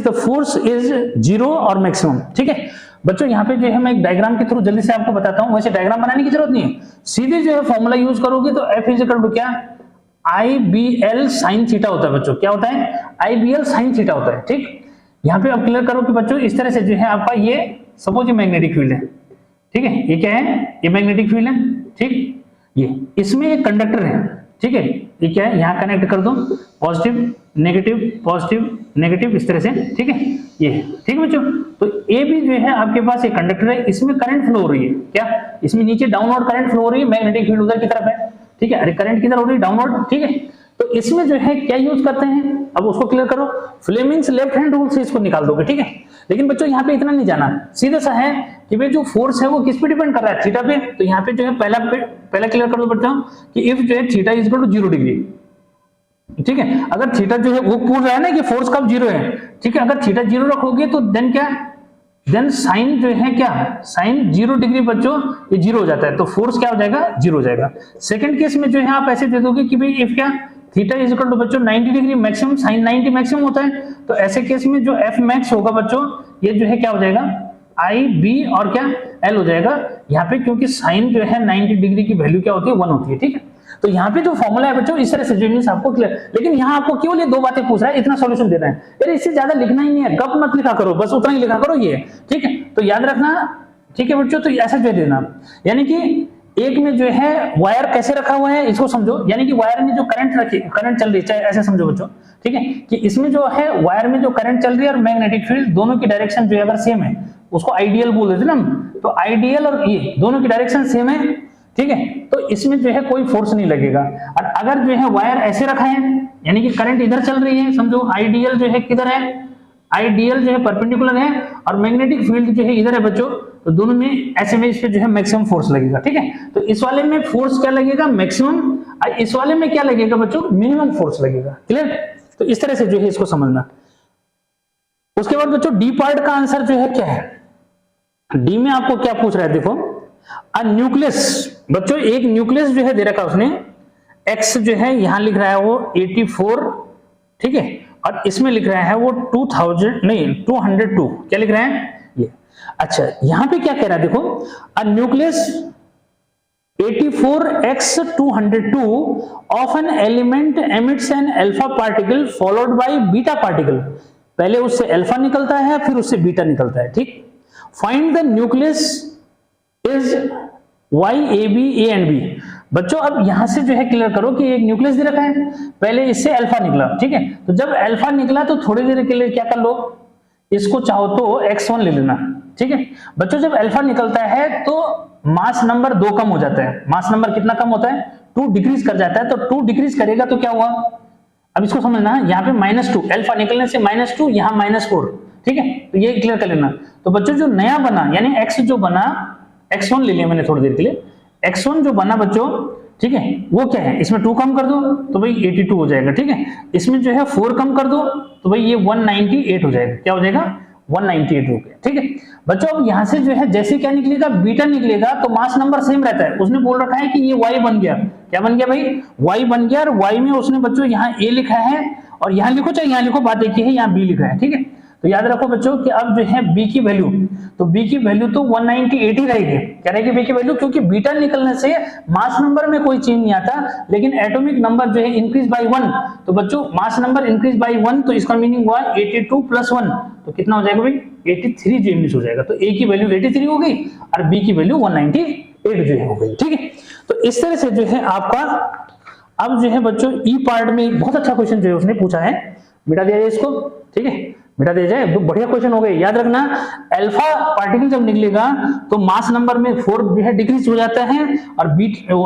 S1: the force is 0 और maximum, ठीक है बच्चों। यहाँ पे जो है मैं एक डायग्राम के थ्रू जल्दी से आपको बताता हूँ, वैसे डायग्राम बनाने की जरूरत नहीं है, सीधे जो है फॉर्मूला यूज करोगे तो F इज इक्वल टू क्या IBL sin थीटा होता है बच्चों, क्या होता है IBL sin थीटा होता है, ठीक। यहाँ पे अब क्लियर करो कि बच्चों इस तरह से जो है आपका ये सपोज ये मैग्नेटिक फील्ड है, ठीक है, ये क्या है, ये मैग्नेटिक फील्ड है, ठीक, ये इसमें एक कंडक्टर है, ठीक है, ये क्या है, यहाँ कनेक्ट कर दो, पॉजिटिव नेगेटिव इस तरह से, ठीक है, ये ठीक है बच्चों। तो ए भी जो है आपके पास एक कंडक्टर है, इसमें करंट फ्लो हो रही है, क्या इसमें नीचे डाउनवर्ड करंट फ्लो हो रही है, मैग्नेटिक फील्ड उधर की तरफ है, ठीक है, अरे करंट किधर हो रही है डाउनवर्ड, ठीक है। तो इसमें जो है क्या यूज करते हैं, अब उसको क्लियर करो, फ्लेमिंग्स लेफ्ट हैंड रूल से इसको निकाल दोगे, ठीक है। लेकिन बच्चों यहाँ पे इतना नहीं जाना, सीधा सा है कि भाई जो फोर्स है वो किस पे डिपेंड कर रहा है, थीटा पे। तो यहाँ पे जो है पहला क्लियर कर दो बच्चों कि इफ जो है theta is equal to 0 degree, ठीक है, अगर थीटा जो है वो पूछ रहा है ना कि फोर्स कब 0 है, ठीक है, अगर थीटा 0 रखोगे तो देन क्या, देन साइन जो है क्या, साइन 0 डिग्री बच्चों ये 0 हो जाता है, तो फोर्स क्या हो जाएगा 0 हो जाएगा। सेकंड केस में जो है आप ऐसे दे दोगे कि भाई इफ क्या थीटा इज इक्वल टू बच्चों 90 डिग्री मैक्सिमम, साइन 90 मैक्सिमम होता है, तो ऐसे केस में जो एफ मैक्स होगा बच्चों ये जो है क्या हो जाएगा आई बी और क्या एल हो जाएगा यहाँ पे, क्योंकि साइन जो है 90 डिग्री की वैल्यू क्या होती है 1 होती है, ठीक है। तो यहाँ पे जो फॉर्मूला है बच्चों इस तरह से जो मींस आपको क्लियर, लेकिन यहाँ आपको केवल ये 2 बातें पूछ रहा है, इतना सॉल्यूशन दे रहा है, यार इससे ज्यादा लिखना ही नहीं है, गप मत लिखा करो, बस उतना ही लिखा करो ये, ठीक है। तो याद रखना, ठीक है बच्चों, तो ऐसा जो देना, यानी कि एक में जो है वायर कैसे रखा हुआ है इसको समझो, यानी कि वायर में जो करंट चल रही है, चाहे ऐसे समझो बच्चों, ठीक है, कि इसमें जो है वायर में जो करंट चल रही है और मैग्नेटिक फील्ड दोनों की डायरेक्शन जो है अगर सेम है उसको आइडियल बोल देते ना हम, तो आइडियल और ये दोनों की डायरेक्शन सेम है, ठीक है, तो इसमें जो है कोई फोर्स नहीं लगेगा। और अगर जो है वायर ऐसे रखा है यानी कि करंट इधर चल रही है, समझो आइडियल जो है किधर है, आइडियल जो है परपेंडिकुलर है और मैग्नेटिक फील्ड जो है इधर है बच्चों, तो दोनों में ऐसे में इस पे जो है मैक्सिमम फोर्स लगेगा, ठीक है। तो इस वाले में फोर्स क्या लगेगा मैक्सिमम, और इस वाले में क्या लगेगा बच्चों मिनिमम फोर्स लगेगा, क्लियर। तो इस तरह से जो है इसको समझना। उसके बाद बच्चों डी पार्ट का आंसर जो है क्या है, डी में आपको क्या पूछ रहा है, देखो न्यूक्लियस, बच्चों एक न्यूक्लियस जो है दे रखा उसने, एक्स जो है यहां लिख रहा है वो 84, ठीक है, और इसमें लिख रहा है वो 202, क्या लिख रहा है ये। अच्छा यहां पे क्या कह रहा है देखो, a nucleus 84x202 of an element emits an alpha particle followed by beta particle, पहले उससे अल्फा निकलता है फिर उससे बीटा निकलता है, ठीक। Find the nucleus is Y A B A and B. बच्चों अब यहां से जो है क्लियर करो कि एक न्यूक्लियस दे रखा है, पहले इससे अल्फा निकला, ठीक है, तो जब अल्फा निकला तो थोड़ी देर के लिए क्या कर लो, इसको चाहो तो x1 ले लेना, ठीक है। बच्चों जब अल्फा निकलता है तो मास नंबर 2 कम हो जाता है, मास नंबर कितना कम होता है 2 डिक्रीज कर जाता है, तो 2 डिक्रीज करेगा तो क्या हुआ, अब इसको समझना, यहाँ पे -2 अल्फा निकलने से -2 यहाँ -4, ठीक है, तो ये क्लियर कर लेना। तो बच्चों जो नया बना यानी x जो बना, x1 ले लिया मैंने थोड़ी देर के लिए, x1 जो बना बच्चों, ठीक है, वो क्या है, इसमें 2 कम कर दो तो भाई 82 हो जाएगा, ठीक है, इसमें जो है 4 कम कर दो तो भाई ये 198 हो जाएगा, क्या हो जाएगा 198 हो गया, ठीक है। बच्चों अब यहां से जो है जैसे क्या निकलेगा बीटा निकलेगा, तो मास नंबर सेम रहता है, उसने बोल रखा है कि ये y बन गया, क्या बन गया भाई y बन गया, और y में उसने बच्चों यहाँ a लिखा है और यहाँ लिखो चाहे यहाँ लिखो, बात एक ही है, यहाँ b लिखा है, ठीक है। तो याद रखो बच्चों कि अब जो है b की वैल्यू, तो b की वैल्यू तो 198 ही रहेगी, क्या रहेगी b की वैल्यू, क्योंकि बीटा निकलने से मास नंबर में कोई चेंज नहीं आता, लेकिन एटॉमिक नंबर जो है इंक्रीज बाय 1, तो बच्चों मास नंबर इंक्रीज बाय 1, तो इसका मीनिंग हुआ 82 + 1, तो कितना हो जाएगा भाई 83 जो इंक्रीज हो जाएगा, तो a की वैल्यू 83 हो गई और b की वैल्यू 198 जो हो गई, ठीक है। तो इस तरह से जो है आपका अब जो है बच्चों ई पार्ट में बहुत अच्छा क्वेश्चन जो है उसने पूछा है, मिटा दिया जाए इसको, ठीक है, मिटा दिया जाए, तो बढ़िया क्वेश्चन हो गए। याद रखना अल्फा पार्टिकल जब निकलेगा तो मास नंबर में 4 जो है डिक्रीज हो जाता है और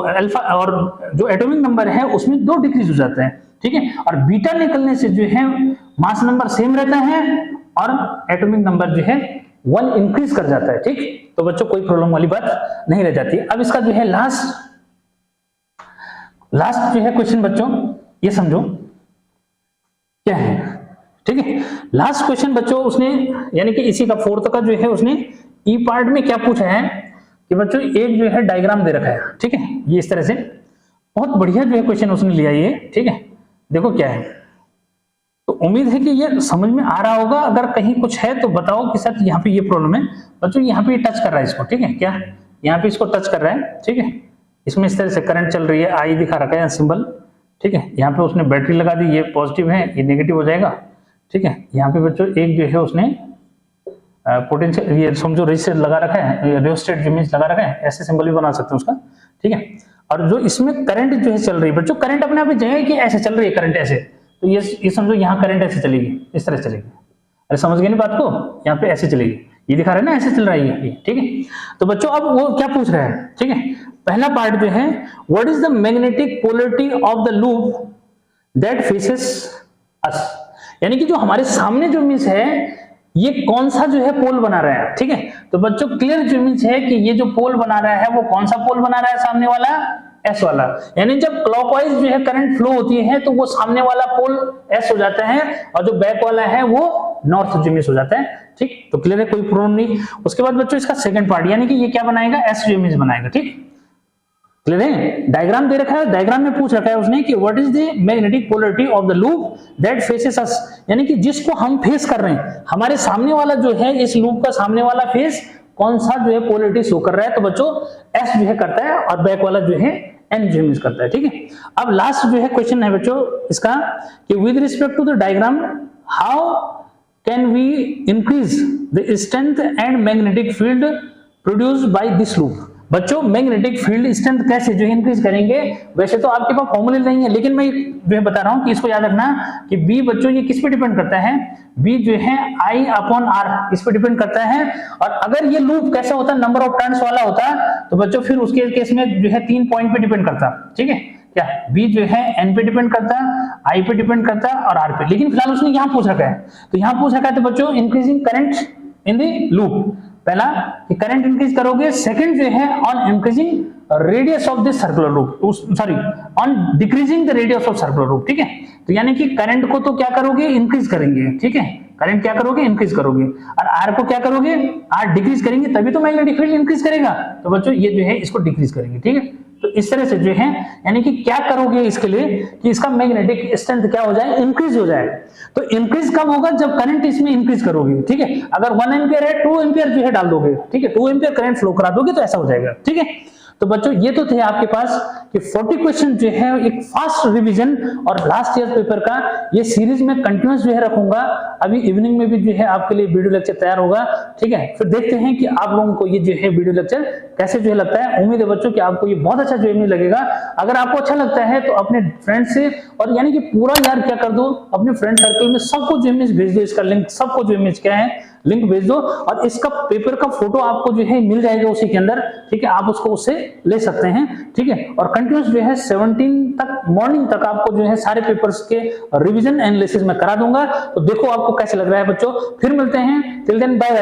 S1: अल्फा और जो एटॉमिक नंबर है उसमें 2 डिक्रीज हो जाता है, ठीक है, और बीटा निकलने से जो है मास नंबर सेम रहता है और एटॉमिक नंबर जो है 1 इंक्रीज कर जाता है, ठीक। तो बच्चों कोई प्रॉब्लम वाली बात नहीं रह जाती। अब इसका जो है लास्ट जो है क्वेश्चन बच्चों ये समझो क्या है, ठीक है। लास्ट क्वेश्चन बच्चों उसने यानी कि इसी का 4th का जो है उसने ई पार्ट में क्या पूछा है कि बच्चों एक जो है डायग्राम दे रखा है, ठीक है, ये इस तरह से बहुत बढ़िया जो है क्वेश्चन उसने लिया ये, ठीक है, देखो क्या है। तो उम्मीद है कि ये समझ में आ रहा होगा, अगर कहीं कुछ है तो बताओ कि सर यहाँ पे ये प्रॉब्लम है। बच्चों यहाँ पे टच कर रहा है इसको, ठीक है, क्या यहाँ पे इसको टच कर रहा है, ठीक है, इसमें इस तरह से करंट चल रही है, आई दिखा रखा है सिंबल, ठीक है, यहाँ पे उसने बैटरी लगा दी, ये पॉजिटिव है ये नेगेटिव हो जाएगा, ठीक है। यहाँ पे बच्चों एक जो है उसने पोटेंशियल ये समझो रेजिस्टेंस लगा रखा है, रियोस्टेट जो मींस लगा रखा है, ऐसे सिंबल भी बना सकते हैं उसका, ठीक है। और जो इसमें करंट जो है चल रही है बच्चों, करंट अपने आप जगह कि ऐसे चल रही है करंट ऐसे, तो ये समझो यहाँ करंट ऐसे चलेगी, इस तरह चलेगी, अरे समझ गए ना बात को, यहाँ पे ऐसे चलेगी, ये दिखा रहा है ना ऐसे चल रहा है ये, ठीक है। तो बच्चों अब वो क्या पूछ रहा है, ठीक है, पहला पार्ट जो है what is the magnetic polarity of the loop that faces us, यानी कि जो हमारे सामने जो मींस है ये कौन सा जो है पोल बना रहा है, ठीक है। तो बच्चों क्लियर जो मींस है कि ये जो पोल बना रहा है वो कौन सा पोल बना रहा है, सामने वाला एस वाला, यानी जब क्लॉकवाइज जो है करंट फ्लो होती है तो वो सामने वाला पोल एस हो जाता है और जो बैक वाला है वो नॉर्थ जो मींस हो जाता है, ठीक। तो क्लियर है, कोई प्रॉब्लम नहीं। उसके बाद बच्चों इसका सेकंड पार्ट यानी कि ये क्या बनाएगा, एस जो मींस बनाएगा, ठीक, क्लियर है? डायग्राम दे रखा है, डायग्राम में पूछ रखा है उसने कि what is the magnetic polarity of the loop that faces us, यानी कि जिसको हम फेस कर रहे हैं, हमारे सामने वाला जो है, इस लूप का सामने वाला फेस कौन सा जो है पोलैरिटी शो कर रहा है, तो बच्चों एस जो है करता है और बैक वाला जो है एन जो यूज करता है। ठीक है, अब लास्ट जो है क्वेश्चन है बच्चों इसका कि with respect to the diagram how can we increase the strength and magnetic field produced by this loop. बच्चों मैग्नेटिक फील्ड स्ट्रेंथ कैसे जो है इंक्रीज करेंगे, वैसे तो आपके पास फॉर्मूले नहीं है, लेकिन मैं जो है बता रहा हूं कि इसको याद रखना कि बी बच्चों ये किस पे डिपेंड करता है, बी जो है आई अपॉन आर इस पे डिपेंड करता है। और अगर ये लूप कैसा होता है, नंबर ऑफ टर्न्स वाला होता तो बच्चों फिर उसके केस में जो है 3 पॉइंट पे डिपेंड करता। ठीक है, क्या बी जो है एन पे डिपेंड करता, आई पे डिपेंड करता और आर पे, लेकिन फिलहाल उसने यहाँ पूछ रखा है, तो यहाँ पूछ रखा है तो बच्चों increasing current in the loop, पहला कि करंट इंक्रीज करोगे, सेकंड जो है on increasing radius of this circular loop, sorry on decreasing the radius of circular loop. ठीक है, तो यानी कि करंट को तो क्या करोगे, इंक्रीज करेंगे। ठीक है, करंट क्या करोगे, इंक्रीज करोगे, और आर को क्या करोगे, आर डिक्रीज करेंगे, तभी तो मैग्नेटिक फील्ड इंक्रीज करेगा। तो बच्चों ये जो है इसको डिक्रीज करेंगे। ठीक है, तो इस तरह से जो है यानी कि क्या करोगे इसके लिए कि इसका मैग्नेटिक स्ट्रेंथ क्या हो जाए, इंक्रीज हो जाए। तो इंक्रीज कब होगा, जब करंट इसमें इंक्रीज करोगे। ठीक है, अगर 1 एम्पियर है 2 एम्पियर जो है डाल दोगे। ठीक है, 2 एम्पियर करंट फ्लो करा दोगे तो ऐसा हो जाएगा। ठीक है, तो बच्चों ये तो थे आपके पास कि 40 क्वेश्चन जो है एक फास्ट रिवीजन और लास्ट ईयर पेपर का ये सीरीज में कंटिन्यूस जो है रखूंगा। अभी इवनिंग में भी जो है आपके लिए वीडियो लेक्चर तैयार होगा। ठीक है, फिर देखते हैं कि आप लोगों को ये जो है वीडियो लेक्चर कैसे जो है लगता है। उम्मीद है बच्चों कि आपको ये बहुत अच्छा जो है लगेगा। अगर आपको अच्छा लगता है तो अपने फ्रेंड से, और यानी कि पूरा यार क्या कर दो, अपने फ्रेंड सर्कल में सबको जो इमेज भेज दो, इसका लिंक सबको जो इमेज क्या है लिंक भेज दो, और इसका पेपर का फोटो आपको जो है मिल जाएगा उसी के अंदर। ठीक है, आप उसको उससे ले सकते हैं। ठीक है, और कंटिन्यूस जो है 17 तक मॉर्निंग तक आपको जो है सारे पेपर्स के रिवीजन एनालिसिस में करा दूंगा। तो देखो आपको कैसे लग रहा है बच्चों, फिर मिलते हैं, टिल देन बाय बाय।